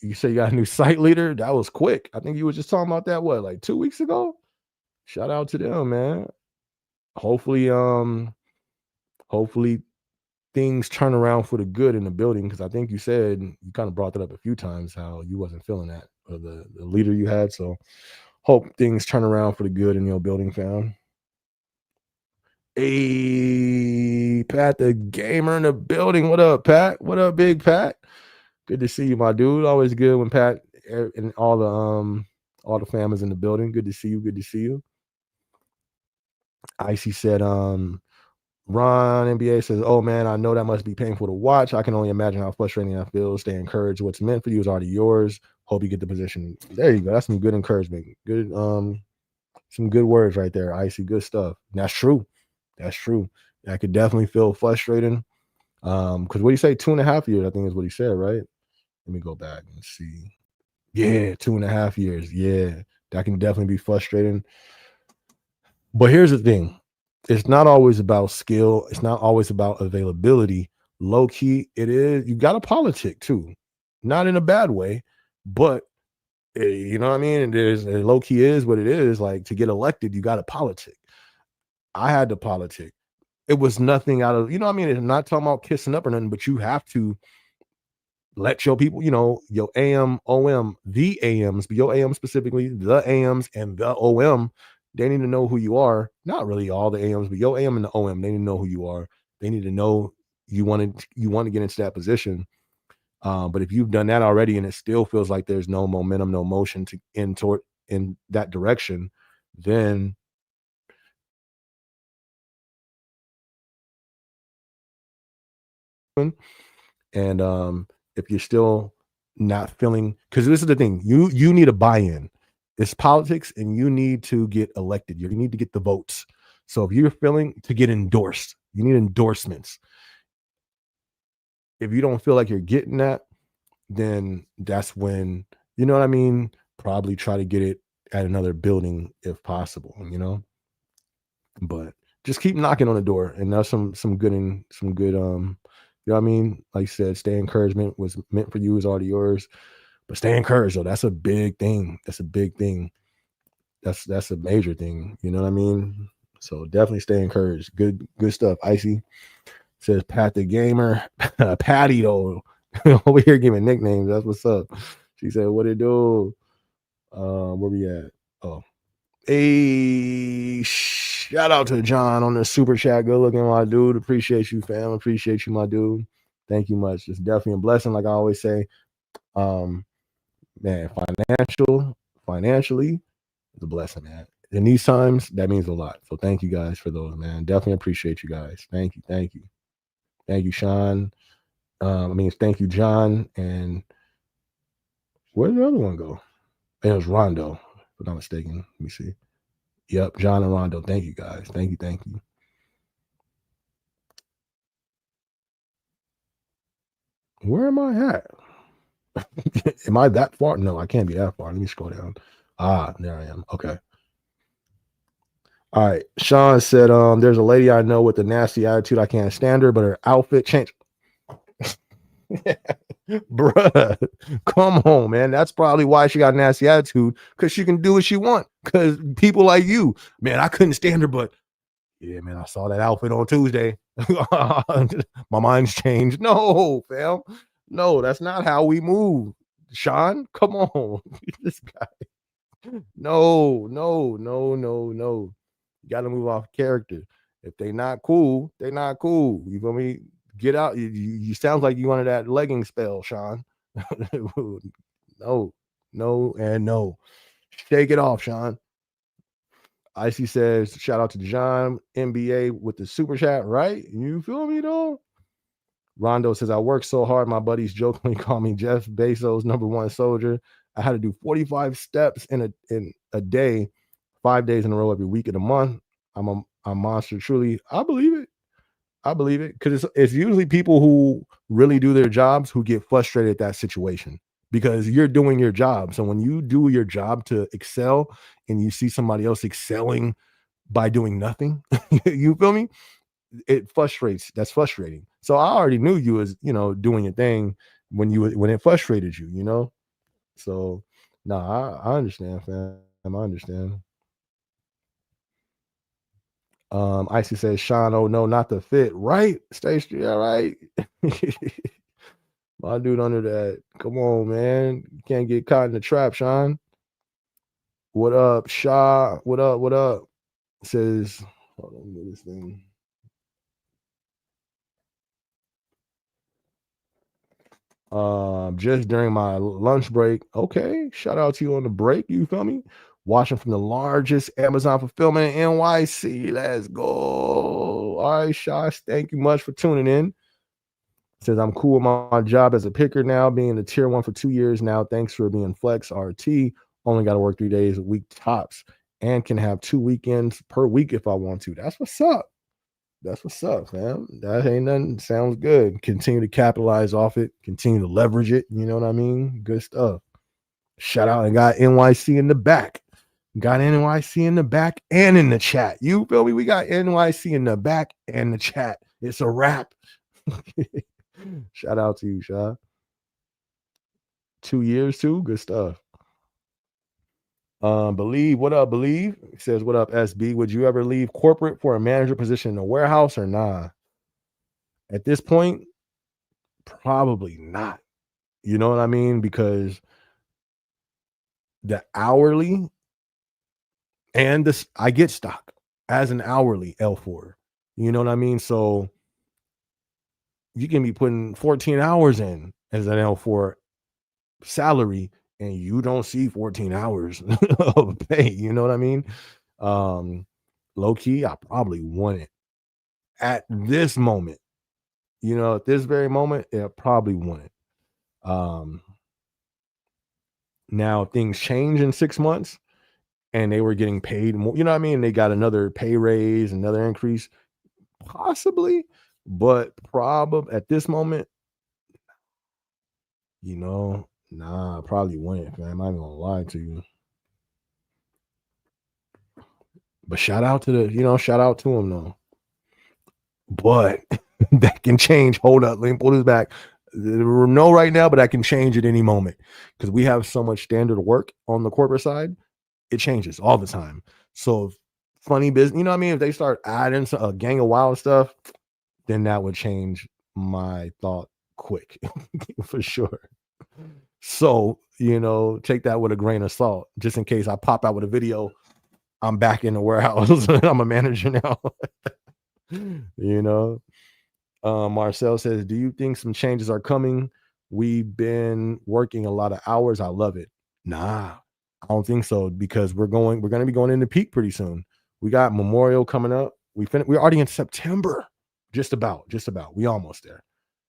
[SPEAKER 1] You say you got a new site leader? That was quick. I think you were just talking about that, what, like 2 weeks ago? Shout out to them, man. Hopefully things turn around for the good in the building, because I think you said, you kind of brought that up a few times, how you wasn't feeling that, or the leader you had. So hope things turn around for the good in your building, fam. Hey, Pat the gamer in the building. What up, Pat? What up, big Pat? Good to see you, my dude. Always good when Pat and all the fam is in the building. Good to see you. Good to see you. Icy said, Ron NBA says, oh man, I know that must be painful to watch. I can only imagine how frustrating that feels. Stay encouraged. What's meant for you is already yours. Hope you get the position. There you go. That's some good encouragement. Good, some good words right there, Icy. Good stuff. And that's true. That's true. I could definitely feel frustrating. Because what do you say? 2.5 years, I think is what he said, right? Let me go back and see. Yeah, 2.5 years. Yeah, that can definitely be frustrating. But here's the thing. It's not always about skill. It's not always about availability. Low key, it is. You got to politic too. Not in a bad way, but you know what I mean? And there's low key is what it is. Like, to get elected, you got to politic. I had to politic. It was nothing out of, you know what I mean? It's not talking about kissing up or nothing, but you have to let your people, your AM, OM, the AMs, but your AM specifically, the AMs and the OM, they need to know who you are. Not really all the AMs, but your AM and the OM, they need to know who you are. They need to know you want to get into that position. But if you've done that already and it still feels like there's no momentum, no motion to in that direction, then and if you're still not feeling, because this is the thing, you need a buy-in. It's politics, and you need to get elected. You need to get the votes. So if you're feeling to get endorsed, you need endorsements. If you don't feel like you're getting that, then that's when, you know what I mean, probably try to get it at another building if possible, but just keep knocking on the door. And that's some good you know what I mean? Like I said, stay encouragement. Was meant for you is already yours. But stay encouraged, though. That's a big thing. That's a big thing. That's a major thing. You know what I mean? So definitely stay encouraged. Good stuff. Icy says Pat the Gamer. Patty though. Over here giving nicknames. That's what's up. She said, what it do? Where we at? Oh. Hey, shout out to John on the super chat. Good looking, my dude. Appreciate you, fam. Appreciate you, my dude. Thank you much. It's definitely a blessing, like I always say. Man, financially, it's a blessing, man. In these times, that means a lot. So thank you guys for those, man. Definitely appreciate you guys. Thank you. Thank you, Sean. Thank you, John. And where did the other one go? It was Rondo, if I'm not mistaken. Let me see. Yep, John and Rondo. Thank you, guys. Thank you. Where am I at? Am I that far? No, I can't be that far. Let me scroll down. There I am. Okay. All right. Sean said, there's a lady I know with a nasty attitude. I can't stand her, but her outfit changed. Bruh, come on, man. That's probably why she got a nasty attitude, because she can do what she want. Because people like you, man, I couldn't stand her, but yeah, man, I saw that outfit on Tuesday. My mind's changed. No, fam. No, that's not how we move. Sean, come on. This guy. No. You got to move off character. If they not cool, they not cool. You feel me? Get out. You sound like you wanted that legging spell, Sean. No. Shake it off, Sean. Icy says, shout out to John, NBA with the super chat, right? You feel me, though? Rondo says, I work so hard, my buddies jokingly call me Jeff Bezos' #1 soldier. I had to do 45 steps in a day, 5 days in a row every week in a month. I'm a monster, truly. I believe it. Because it's usually people who really do their jobs who get frustrated at that situation, because you're doing your job. So when you do your job to excel and you see somebody else excelling by doing nothing, you feel me? It frustrates. That's frustrating. So I already knew you was, doing your thing when it frustrated you. So I understand, fam. I understand. Icy says, Sean, oh no, not the fit. Right? Stacey, all right. My dude under that. Come on, man. You can't get caught in the trap, Sean. What up, Shaw? What up? Says, hold on, let me get this thing. Just during my lunch break. Okay, shout out to you on the break. You feel me? Watching from the largest Amazon fulfillment in NYC. Let's go. All right, Shosh. Thank you much for tuning in. Says, I'm cool with my job as a picker now, being a tier 1 for 2 years now. Thanks for being flex RT. Only got to work 3 days a week tops, and can have 2 weekends per week if I want to. That's what's up. That's what's up, fam. That ain't nothing. Sounds good. Continue to capitalize off it. Continue to leverage it. You know what I mean? Good stuff. Shout out, and got NYC in the back. Got NYC in the back and in the chat. You feel me? We got NYC in the back and the chat. It's a wrap. Shout out to you, Shaw. 2 years too. Good stuff. Believe, what up, Believe? He says, what up, SB? Would you ever leave corporate for a manager position in a warehouse or nah? At this point, probably not. You know what I mean? Because the hourly and this, I get stock as an hourly L4. You know what I mean? So you can be putting 14 hours in as an L4 salary, and you don't see 14 hours of pay. You know what I mean? Low key, I probably want it at this moment. At this very moment, I probably want it. Now things change in 6 months, and they were getting paid more. You know what I mean? They got another pay raise, another increase, possibly, but probably at this moment, nah, I probably want it, man. I'm not even gonna lie to you. But shout out to him though. But that can change. Hold up, let me pull this back. No, right now, but that can change at any moment, because we have so much standard work on the corporate side. It changes all the time. So funny business. You know what I mean? If they start adding a gang of wild stuff, then that would change my thought quick for sure. So, take that with a grain of salt, just in case I pop out with a video. I'm back in the warehouse. I'm a manager now. you know. Marcel says, "Do you think some changes are coming? We've been working a lot of hours. I love it." Nah, I don't think so because we're going to be going into peak pretty soon. We got Memorial coming up. We're already in September. Just about. We almost there.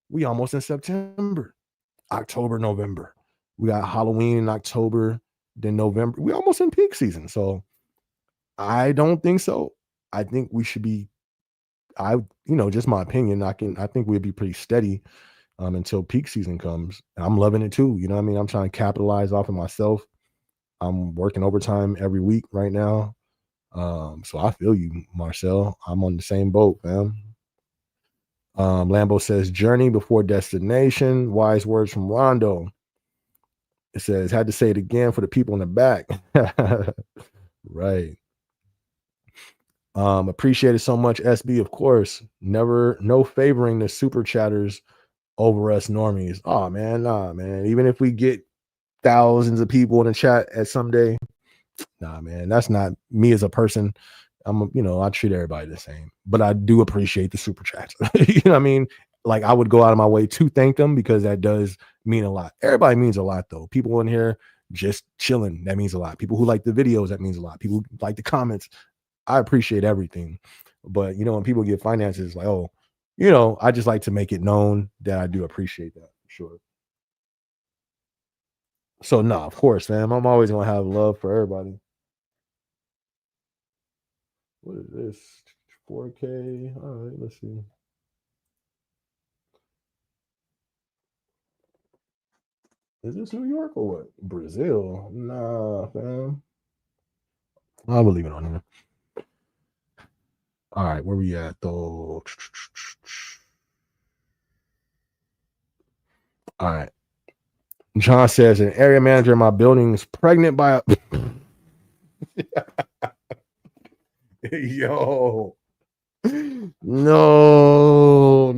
[SPEAKER 1] We almost in September. October, November. We got Halloween in October, then November. We almost in peak season. So I don't think so. I think we should be, just my opinion. I think we'll be pretty steady until peak season comes. I'm loving it too. You know what I mean? I'm trying to capitalize off of myself. I'm working overtime every week right now. So I feel you, Marcel. I'm on the same boat, man. Lambo says, "Journey before destination." Wise words from Rondo. It says, "Had to say it again for the people in the back." Right. Appreciate it so much, SB. Of course, no favoring the super chatters over us normies. Oh man, nah, man. Even if we get thousands of people in the chat at someday, nah, man, that's not me as a person. I treat everybody the same, but I do appreciate the super chats. You know what I mean? Like I would go out of my way to thank them because that does mean a lot. Everybody means a lot though. People in here just chilling, that means a lot. People who like the videos, that means a lot. People who like the comments. I appreciate everything. But when people get finances, like, oh, I just like to make it known that I do appreciate that for sure. So no, of course, fam. I'm always gonna have love for everybody. What is this? 4K. All right, let's see. Is this New York or what? Brazil? Nah, fam. I'll leave it on here. All right, where we at though? All right. John says, "An area manager in my building is pregnant by a." Yo. No.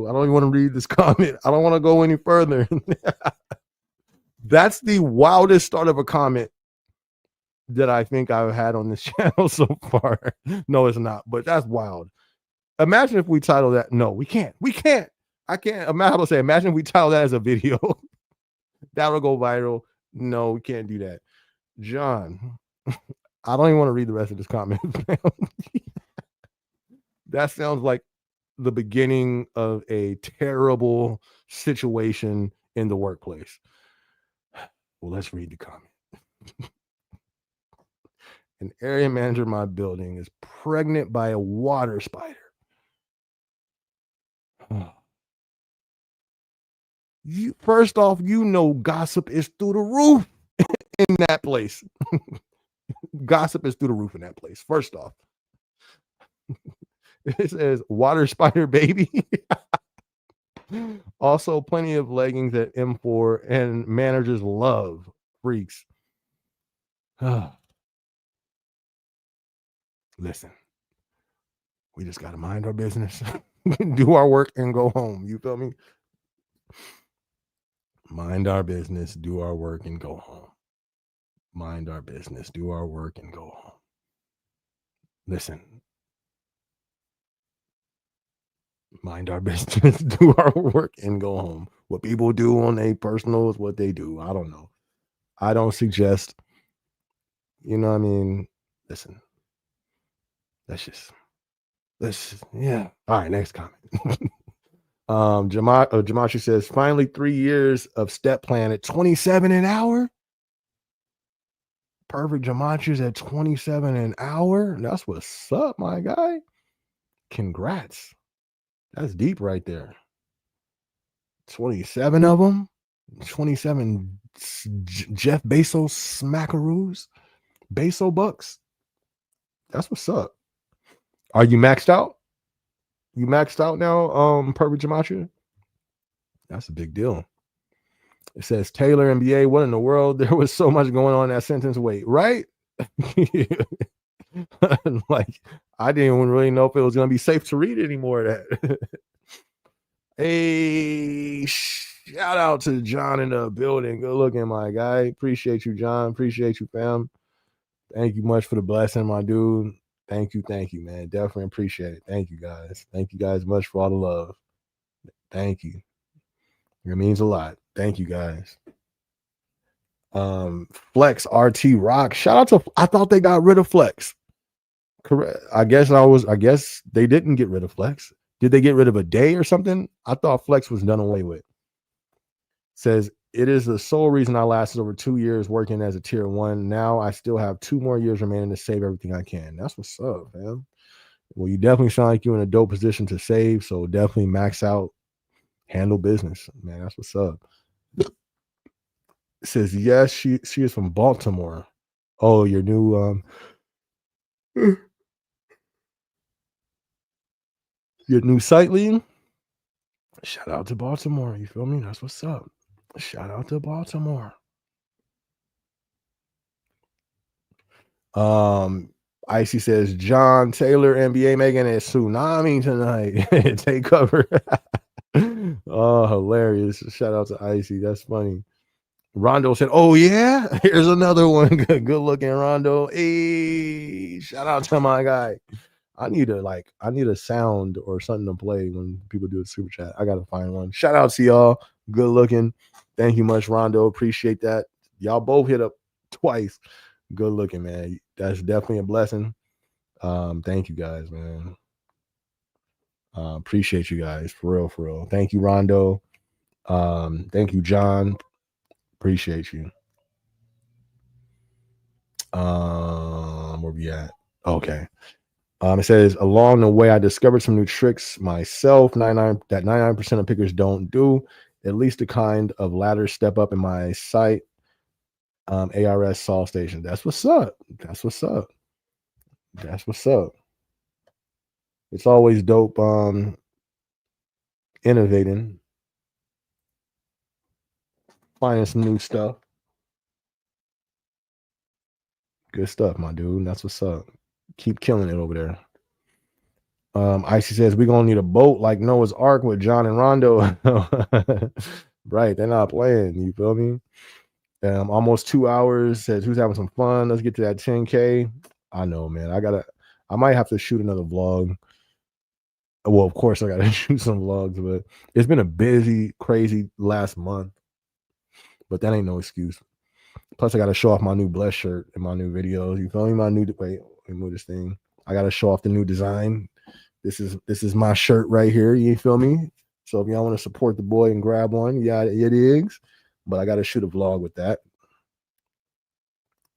[SPEAKER 1] I don't even want to read this comment. I don't want to go any further. That's the wildest start of a comment that I think I've had on this channel so far. No, it's not, but that's wild. Imagine if we title that. No, we can't. I can't. Imagine if we title that as a video. That'll go viral. No, we can't do that. John, I don't even want to read the rest of this comment. That sounds like the beginning of a terrible situation in the workplace. Well, let's read the comment. An area manager in my building is pregnant by a water spider. First off, gossip is through the roof in that place. Gossip is through the roof in that place. First off, it says water spider baby. Also, plenty of leggings at M4, and managers love freaks. Listen, we just got to mind our business, do our work, and go home. You feel me? Mind our business, do our work, and go home. Mind our business, do our work, and go home. Listen, mind our business, do our work, and go home. What people do on their personal is what they do. I don't know. I don't suggest, what I mean? Listen, yeah. All right, next comment. Jamashi says, "Finally 3 years of step plan at 27 an hour." Perfect. Jamachi's at 27 an hour. That's what's up, my guy. Congrats. That's deep right there. 27 of them. 27 Jeff Bezos smackaroos. Bezos bucks. That's what's up. Are you maxed out? You maxed out now, Perfect Jamachi? That's a big deal. It says Taylor NBA. What in the world? There was so much going on in that sentence. Wait, right? Like, I didn't even really know if it was gonna be safe to read any more of that. Hey, shout out to John in the building. Good looking, my guy. Appreciate you, John. Appreciate you, fam. Thank you much for the blessing, my dude. Thank you, man. Definitely appreciate it. Thank you, guys. Thank you guys much for all the love. Thank you. It means a lot. Thank you, guys. Flex RT Rock. Shout out to, I thought they got rid of Flex. Correct. I guess they didn't get rid of Flex. Did they get rid of a day or something? I thought Flex was done away with. Says it is the sole reason I lasted over 2 years working as a tier 1. Now I still have 2 more years remaining to save everything I can. That's what's up, man. Well, you definitely sound like you're in a dope position to save. So definitely max out, handle business, man. That's what's up. It says yes, she is from Baltimore. Oh, your new your new site lead. Shout out to Baltimore. You feel me? That's what's up. Shout out to Baltimore. Icy says John Taylor, NBA making a tsunami tonight. Take cover. Oh, hilarious. Shout out to Icy. That's funny. Rondo said, "Oh yeah, here's another one." Good looking Rondo. Hey, shout out to my guy. I need a sound or something to play when people do a super chat. I gotta find one. Shout out to y'all. Good looking. Thank you much, Rondo. Appreciate that. Y'all both hit up twice. Good looking, man. That's definitely a blessing. Thank you guys, man. Appreciate you guys for real, for real. Thank you, Rondo. Thank you, John. Appreciate you. Where we at? Okay. It says along the way I discovered some new tricks myself. 99% of pickers don't do. At least the kind of ladder step up in my site. ARS Sol Station. That's what's up. That's what's up. That's what's up. It's always dope. Innovating, finding some new stuff. Good stuff, my dude. That's what's up. Keep killing it over there. Icy says we're gonna need a boat like Noah's Ark with John and Rondo. Right, they're not playing. You feel me? Almost 2 hours. Says who's having some fun. Let's get to that 10K. I know, man. I might have to shoot another vlog. Well, of course I gotta shoot some vlogs, but it's been a busy, crazy last month. But that ain't no excuse. Plus, I gotta show off my new Bless shirt in my new videos. You feel me? My new wait, let me move this thing. I gotta show off the new design. This is my shirt right here. You feel me? So if y'all want to support the boy and grab one, yeah, it is. But I gotta shoot a vlog with that.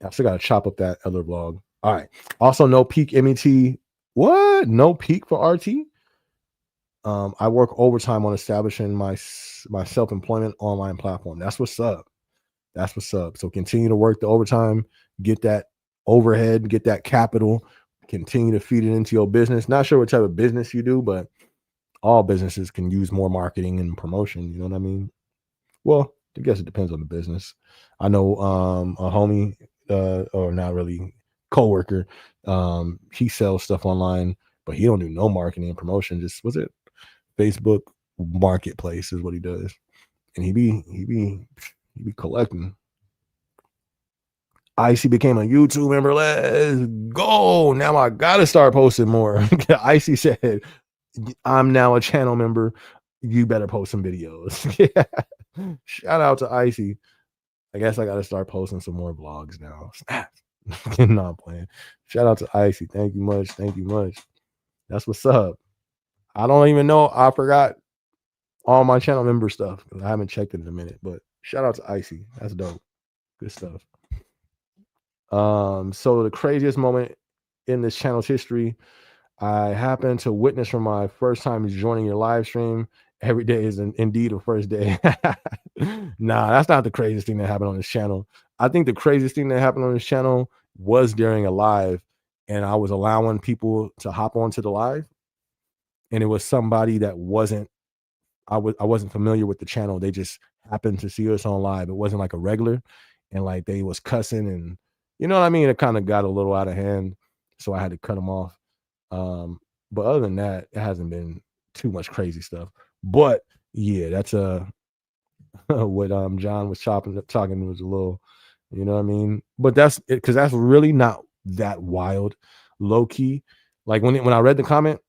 [SPEAKER 1] I still gotta chop up that other vlog. All right. Also, no peak MET. What? No peak for RT? I work overtime on establishing my self-employment online platform. That's what's up. That's what's up. So continue to work the overtime, get that overhead, get that capital, continue to feed it into your business. Not sure what type of business you do, but all businesses can use more marketing and promotion. You know what I mean? Well, I guess it depends on the business. I know a homie, or not really, coworker, he sells stuff online, but he don't do no marketing and promotion. Just was it Facebook Marketplace is what he does, and he be collecting. Icy became a YouTube member. Let's go. Now I gotta start posting more. Icy said, I'm now a channel member. You better post some videos. Yeah. Shout out to Icy. I guess I gotta start posting some more vlogs now. Not playing. Shout out to Icy. Thank you much. Thank you much. That's what's up. I don't even know. I forgot all my channel member stuff. I haven't checked it in a minute, but shout out to Icy. That's dope. Good stuff. So the craziest moment in this channel's history, I happened to witness from my first time joining your live stream. Every day is indeed a first day. Nah, that's not the craziest thing that happened on this channel. I think the craziest thing that happened on this channel was during a live, and I was allowing people to hop onto the live, and it was somebody that I wasn't familiar with the channel. They just happened to see us on live. It wasn't like a regular, and like they was cussing and you know what I mean? It kind of got a little out of hand, so I had to cut them off. But other than that, it hasn't been too much crazy stuff. But yeah, that's what John was talking was a little, you know what I mean? But that's it, because that's really not that wild, low key. Like when I read the comment,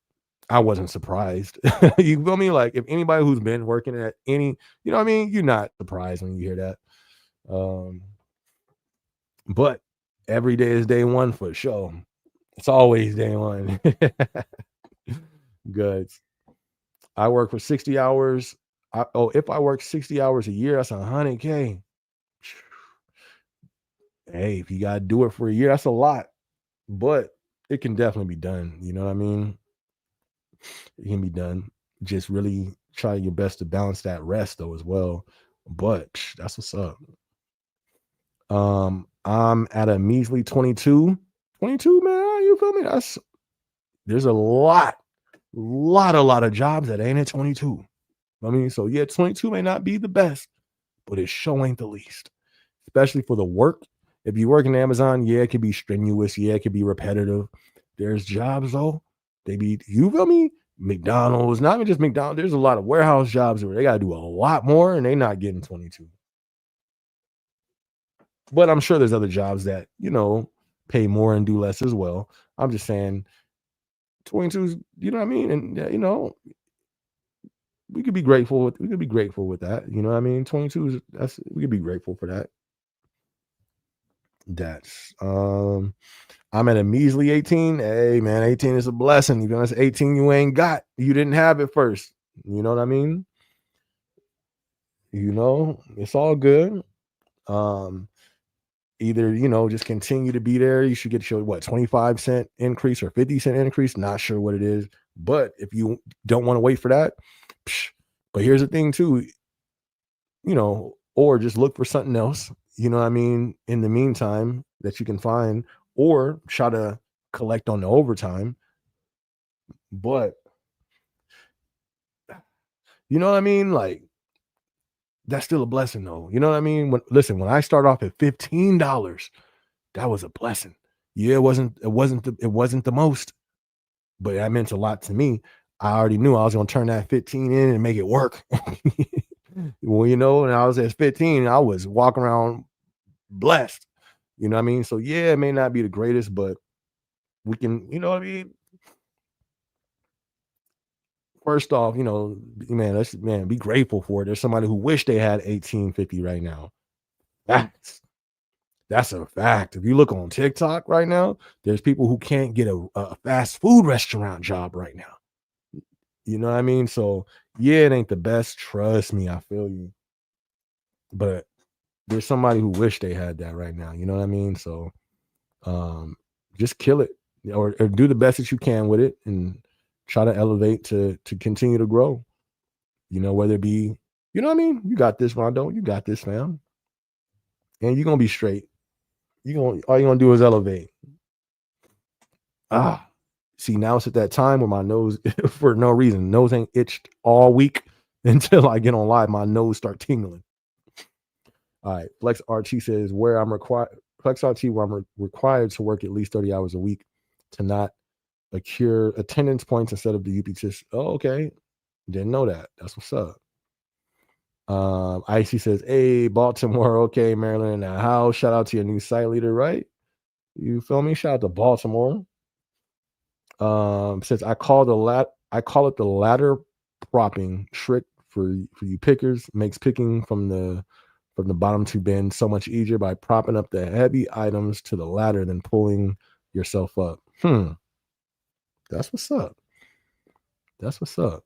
[SPEAKER 1] I wasn't surprised. You feel me? Like if anybody who's been working at any, you know what I mean, you're not surprised when you hear that. But every day is day one for sure. It's always day one. Good. I work for 60 hours. If I work 60 hours a year, that's 100K. Hey, if you gotta do it for a year, that's a lot, but it can definitely be done. You know what I mean? It can be done. Just really try your best to balance that rest though as well. But that's what's up. I'm at a measly 22. 22, man. You feel me? There's a lot of jobs that ain't at 22. I mean, so yeah, 22 may not be the best, but it sure ain't the least, especially for the work. If you work in Amazon, yeah, it could be strenuous. Yeah, it could be repetitive. There's jobs though. You feel me? McDonald's, not even just McDonald's. There's a lot of warehouse jobs where they got to do a lot more and they not getting 22. But I'm sure there's other jobs that, pay more and do less as well. I'm just saying 22 is, you know what I mean? And, we could be grateful with that. You know what I mean? 22 we could be grateful for that. That's I'm at a measly 18. Hey man, 18 is a blessing. Even if it's 18 you ain't got, you didn't have it first. You know what I mean? It's all good. Either just continue to be there. You should get your 25-cent increase or 50-cent increase. Not sure what it is, but if you don't want to wait for that, but here's the thing too, or just look for something else, you know what I mean, in the meantime that you can find, or try to collect on the overtime. But you know what I mean? Like, that's still a blessing though. You know what I mean? When I start off at $15, that was a blessing. Yeah, it wasn't the most, but that meant a lot to me. I already knew I was gonna turn that 15 in and make it work. Well, and I was at 15, I was walking around blessed. You know what I mean? So yeah, it may not be the greatest, but we can, you know what I mean? First off, man, be grateful for it. There's somebody who wish they had 1850 right now. That's a fact. If you look on TikTok right now, there's people who can't get a fast food restaurant job right now. You know what I mean? So yeah, it ain't the best. Trust me, I feel you. But there's somebody who wish they had that right now. You know what I mean? So just kill it, or do the best that you can with it and try to elevate to continue to grow. Whether it be, you know what I mean? You got this, Rondo. You got this, fam. And you're gonna be straight. All you're gonna do is elevate. See, now it's at that time where my nose, for no reason, nose ain't itched all week until I get on live. My nose start tingling. All right, Flex RT says where I'm required to work at least 30 hours a week to not accrue attendance points instead of the UPTs. Oh, okay. Didn't know that. That's what's up. Icy says, hey, Baltimore, okay, Maryland in the house. Shout out to your new site leader, right? You feel me? Shout out to Baltimore. Says I call it the ladder propping trick for you pickers. Makes picking from the bottom to bend so much easier by propping up the heavy items to the ladder than pulling yourself up. That's what's up. That's what's up.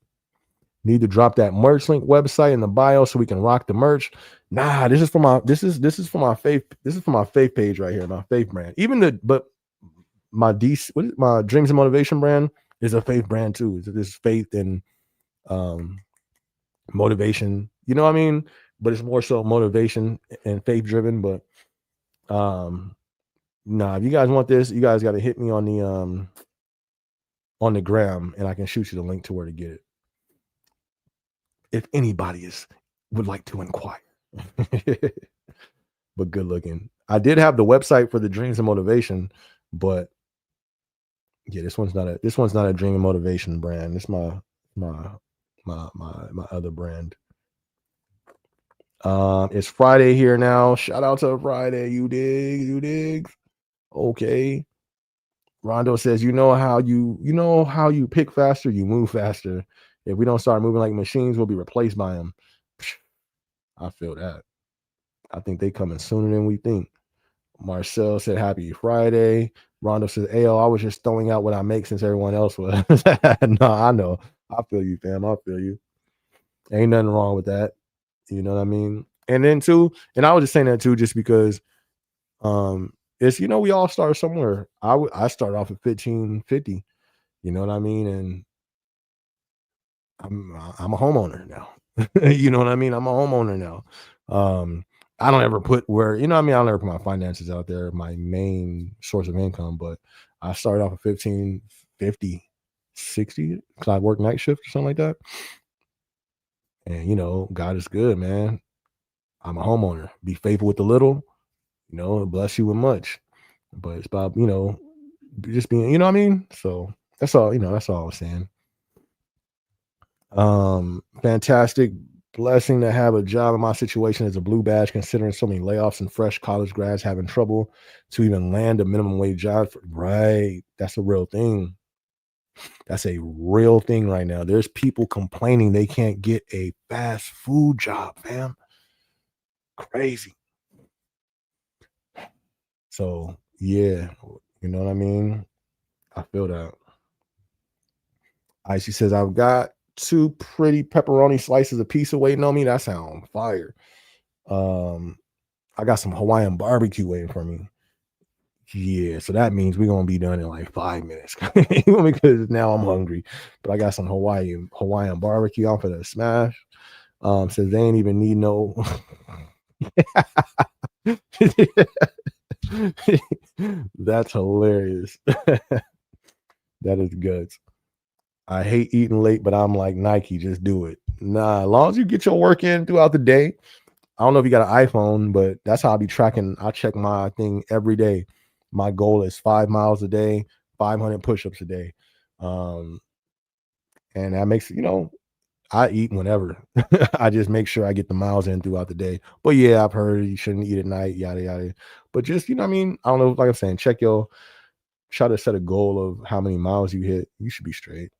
[SPEAKER 1] Need to drop that merch link website in the bio so we can rock the merch. Nah, this is for my faith page right here, my faith brand. My my Dreams and Motivation brand is a faith brand too. It's faith and motivation. You know what I mean? But it's more so motivation and faith driven. But if you guys want this, you guys got to hit me on the gram, and I can shoot you the link to where to get it. If anybody would like to inquire. But good looking. I did have the website for the dreams and motivation, but yeah, this one's not a dream and motivation brand. It's my my other brand. It's Friday here now. Shout out to Friday, you dig. Okay. Rondo says, how you pick faster, you move faster. If we don't start moving like machines, we'll be replaced by them. I feel that. I think they coming sooner than we think. Marcel said, happy Friday. Rondo says, Ayo, I was just throwing out what I make since everyone else was. No, I know. I feel you, fam. I feel you. Ain't nothing wrong with that. You know what I mean? And then too, and I was just saying that too, just because it's we all start somewhere. I started off at 1550, you know what I mean? And I'm a homeowner now. You know what I mean? I'm a homeowner now. I don't ever put where, I don't ever put my finances out there, my main source of income, but I started off at 1550, 60, because I work night shift or something like that. And God is good, man. I'm a homeowner. Be faithful with the little, bless you with much. But it's about, just being, you know what I mean? So that's all, that's all I was saying. Fantastic blessing to have a job in my situation as a blue badge, considering so many layoffs and fresh college grads having trouble to even land a minimum wage job. Right. That's a real thing. That's a real thing right now. There's people complaining they can't get a fast food job, fam. Crazy. So yeah, you know what I mean? I feel that. Icy says, I've got 2 pretty pepperoni slices a piece of waiting on me. That sounds fire. I got some Hawaiian barbecue waiting for me. Yeah, so that means we're gonna be done in like 5 minutes. Because now I'm hungry. But I got some Hawaiian barbecue on for the smash. Says they ain't even need no That's hilarious. That is good. I hate eating late, but I'm like Nike, just do it. Nah, as long as you get your work in throughout the day. I don't know if you got an iPhone, but that's how I be tracking. I check my thing every day. My goal is 5 miles a day, 500 push-ups a day. And that makes, I eat whenever. I just make sure I get the miles in throughout the day. But yeah, I've heard you shouldn't eat at night, yada yada. But just, what I mean? I don't know, like I'm saying, try to set a goal of how many miles you hit. You should be straight.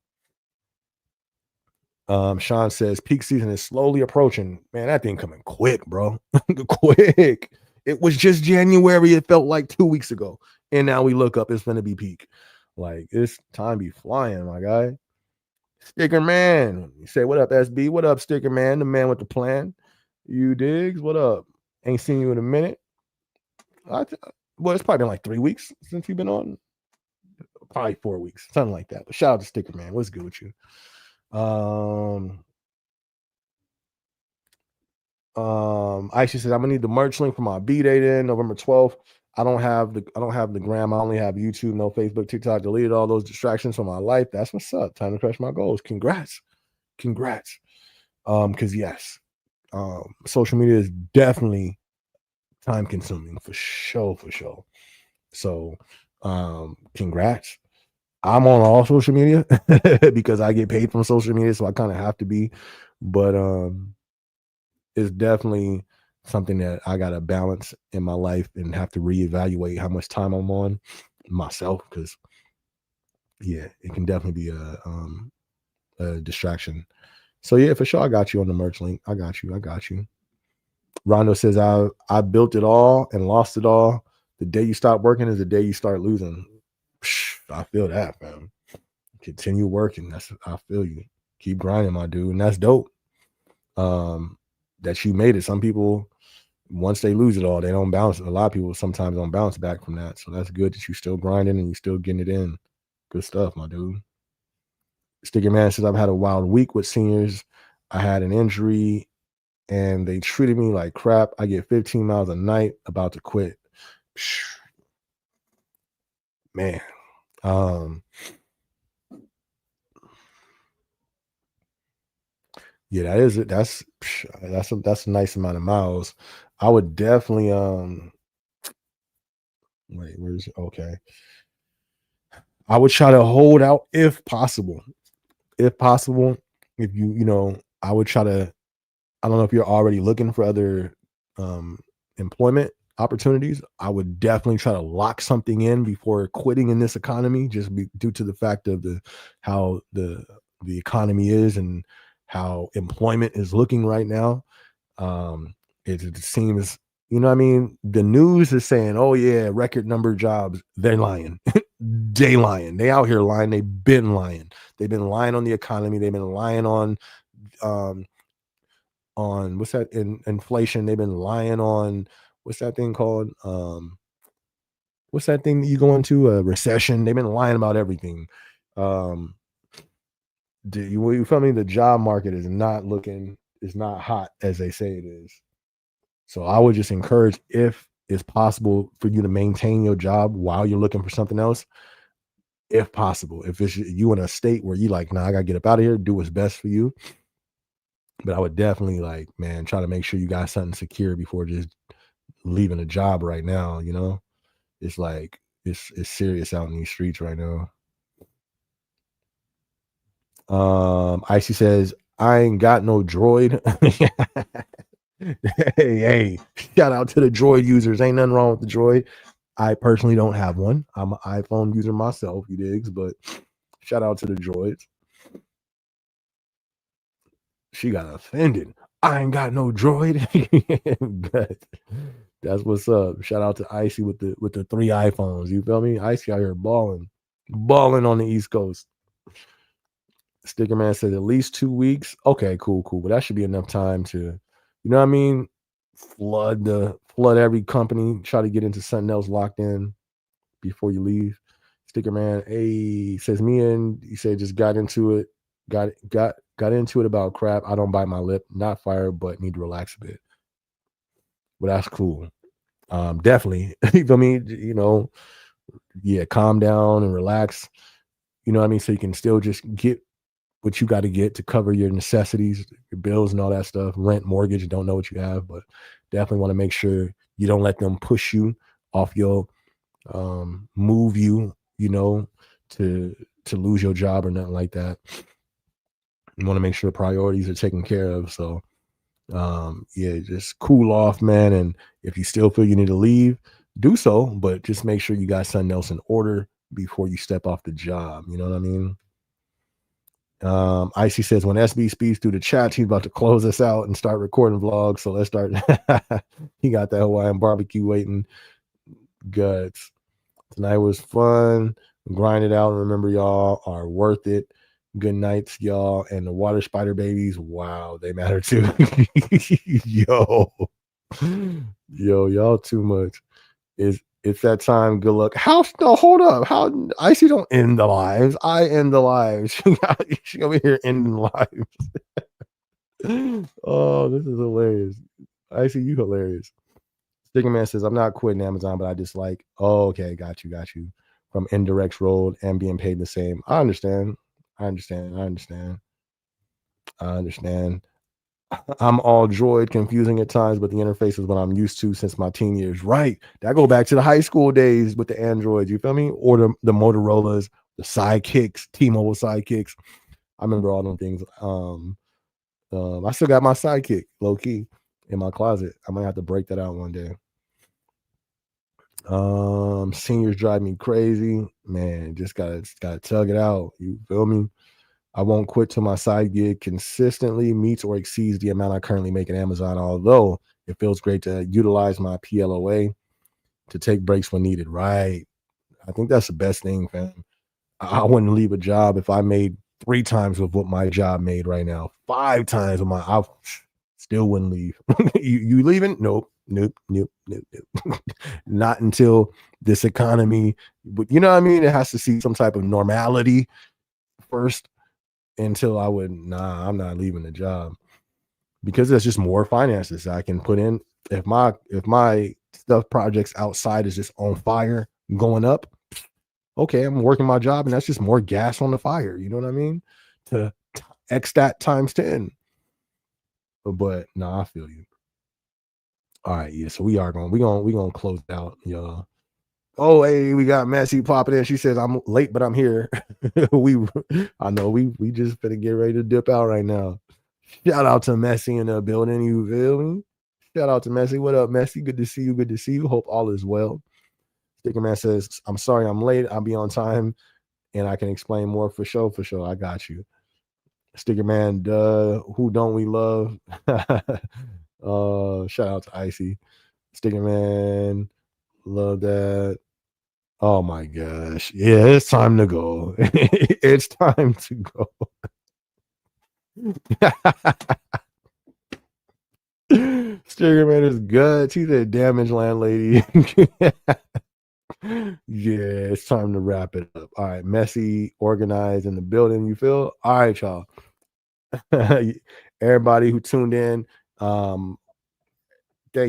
[SPEAKER 1] Sean says peak season is slowly approaching. Man, that thing coming quick, bro. Quick. It was just January. It felt like 2 weeks ago. And now we look up, it's gonna be peak. Like it's time be flying, my guy. Sticker man. You say, what up, SB? What up, Sticker man? The man with the plan. You digs? What up? Ain't seen you in a minute. Well, it's probably been like 3 weeks since you've been on. Probably 4 weeks, something like that. But shout out to Sticker man. What's good with you? Aisha says, I'm gonna need the merch link for my B-Day then November 12th. I don't have the gram. I only have YouTube, no Facebook, TikTok. Deleted all those distractions from my life. That's what's up. Time to crush my goals. Congrats. Because yes, social media is definitely time consuming for sure. So congrats. I'm on all social media because I get paid from social media, so I kind of have to be. But it's definitely something that I got to balance in my life and have to reevaluate how much time I'm on myself, because yeah, it can definitely be a distraction. So yeah, for sure, I got you on the merch link. I got you. Rondo says, I built it all and lost it all. The day you stop working is the day you start losing. I feel that, man. Continue working. I feel you. Keep grinding, my dude. And that's dope. That you made it. Some people, once they lose it all, they don't bounce. A lot of people sometimes don't bounce back from that. So that's good that you still grinding and you still getting it in. Good stuff, my dude. Sticky Man says, I've had a wild week with seniors. I had an injury and they treated me like crap. I get 15 miles a night, about to quit. Man. Yeah, that is it. That's a nice amount of miles. I would definitely Wait, where's okay? I would try to hold out if possible. If possible, if I would try to. I don't know if you're already looking for other um, employment opportunities. I would definitely try to lock something in before quitting in this economy, due to the fact of how the economy is and how employment is looking right now. It seems, what I mean, the news is saying, "Oh yeah, record number of jobs." They're lying. They lying. They out here lying. They've been lying. They've been lying on the economy. They've been lying um, on what's that inflation. They've been lying on what's that thing called? What's that thing that you go into a recession? They've been lying about everything. Um, you feel me? The job market is not hot as they say it is. So I would just encourage, if it's possible for you to maintain your job while you're looking for something else, if possible. If it's you in a state where you like, nah, I gotta get up out of here, do what's best for you. But I would definitely man, try to make sure you got something secure before just leaving a job right now. It's like it's serious out in these streets right now. Icy says, I ain't got no droid. Hey, shout out to the droid users. Ain't nothing wrong with the droid. I personally don't have one. I'm an iPhone user myself, you digs, but shout out to the droids. She got offended. I ain't got no droid. But that's what's up. Shout out to Icy with the 3 iPhones. You feel me? Icy out here balling on the East Coast. Sticker Man said at least 2 weeks. Okay, cool. But that should be enough time to, you know what I mean? Flood every company. Try to get into something else locked in before you leave. Sticker Man, hey, says me and he said just got into it. Got into it about crap. I don't bite my lip, not fire, but need to relax a bit. Well, that's cool. Definitely. You feel me? Yeah, calm down and relax. You know what I mean? So you can still just get what you got to get to cover your necessities, your bills and all that stuff, rent, mortgage, don't know what you have, but definitely want to make sure you don't let them push you off your move you, to lose your job or nothing like that. You want to make sure priorities are taken care of. So yeah, just cool off, man. And if you still feel you need to leave, do so, but just make sure you got something else in order before you step off the job. You know what I mean? Icy says when SB speaks through the chat, he's about to close us out and start recording vlogs. So let's start. He got that Hawaiian barbecue waiting. Guts. Tonight was fun. Grind it out. Remember, y'all are worth it. Good nights, y'all. And the water spider babies, wow, they matter too. Yo, y'all too much. It's that time. Good luck. No, hold up. How Icy don't end the lives. I end the lives. She over here ending lives. Oh, this is hilarious. Icy, you hilarious. Sticker Man says, I'm not quitting Amazon, but I dislike. Oh, okay, got you. From indirect road and being paid the same. I understand. I'm all droid, confusing at times, but the interface is what I'm used to since my teen years. Right. That go back to the high school days with the Androids. You feel me? Or the Motorola's, the sidekicks, T-Mobile sidekicks. I remember all them things. I still got my sidekick low key in my closet. I might have to break that out one day. Seniors drive me crazy, man. Just gotta tug it out. You feel me? I won't quit till my side gig consistently meets or exceeds the amount I currently make at Amazon. Although it feels great to utilize my PLOA to take breaks when needed. Right? I think that's the best thing, fam. I wouldn't leave a job if I made 3 times of what my job made right now. 5 times of I still wouldn't leave. You leaving? Nope. Not until this economy, but you know what I mean? It has to see some type of normality first until I'm not leaving the job, because there's just more finances I can put in. If my stuff projects outside is just on fire going up, okay, I'm working my job and that's just more gas on the fire. You know what I mean? To X that times 10. But no, I feel you. All right, yeah. So we gonna close out, y'all. Oh, hey, we got Messi popping in. She says, I'm late, but I'm here. I know we just finna get ready to dip out right now. Shout out to Messi in the building. You feel me? Shout out to Messi. What up, Messi? Good to see you. Good to see you. Hope all is well. Sticker Man says, I'm sorry I'm late. I'll be on time and I can explain more for sure. For sure. I got you. Sticker Man, who don't we love? Shout out to Icy. Sticker Man, love that. Oh my gosh. Yeah, it's time to go. It's time to go. Sticker Man is good. She's a damaged landlady. Yeah, it's time to wrap it up. All right, messy, organized in the building. You feel? All right, y'all. Everybody who tuned in, thank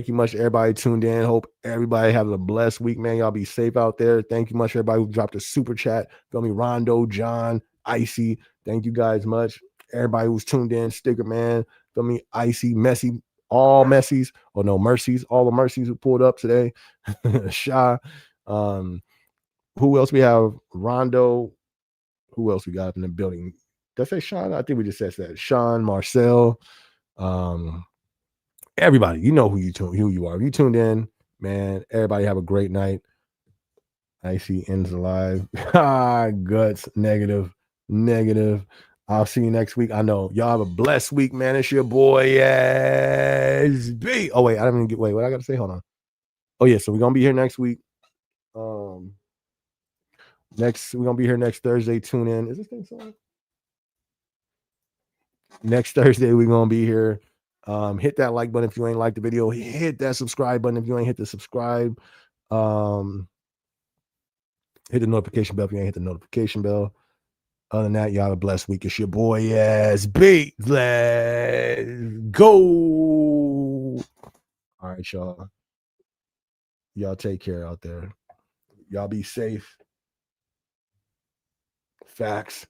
[SPEAKER 1] you much. Everybody tuned in. Hope everybody has a blessed week, man. Y'all be safe out there. Thank you much, everybody who dropped a super chat. Feel me, Rondo, John, Icy. Thank you guys much. Everybody who's tuned in, Sticker Man. Feel me, Icy, Messy, all Messies. Oh no, Mercies, all the Mercies who pulled up today. Sha. Who else we have? Rondo. Who else we got in the building? Did I say Sean? I think we just said that. Sean, Marcel, everybody. You know who you are. If you tuned in, man. Everybody have a great night. Icy ends alive. Guts. Negative. I'll see you next week. I know y'all have a blessed week, man. It's your boy SB. Oh wait, I didn't even get. Wait, what I got to say? Hold on. Oh yeah, so we're gonna be here next week. We're gonna be here next Thursday. Tune in. Is this thing on? Next Thursday, we're gonna be here. Hit that like button if you ain't like the video. Hit that subscribe button if you ain't hit the subscribe. Hit the notification bell if you ain't hit the notification bell. Other than that, y'all have a blessed week. It's your boy SB. Let's go. All right, y'all. Y'all take care out there. Y'all be safe. Facts.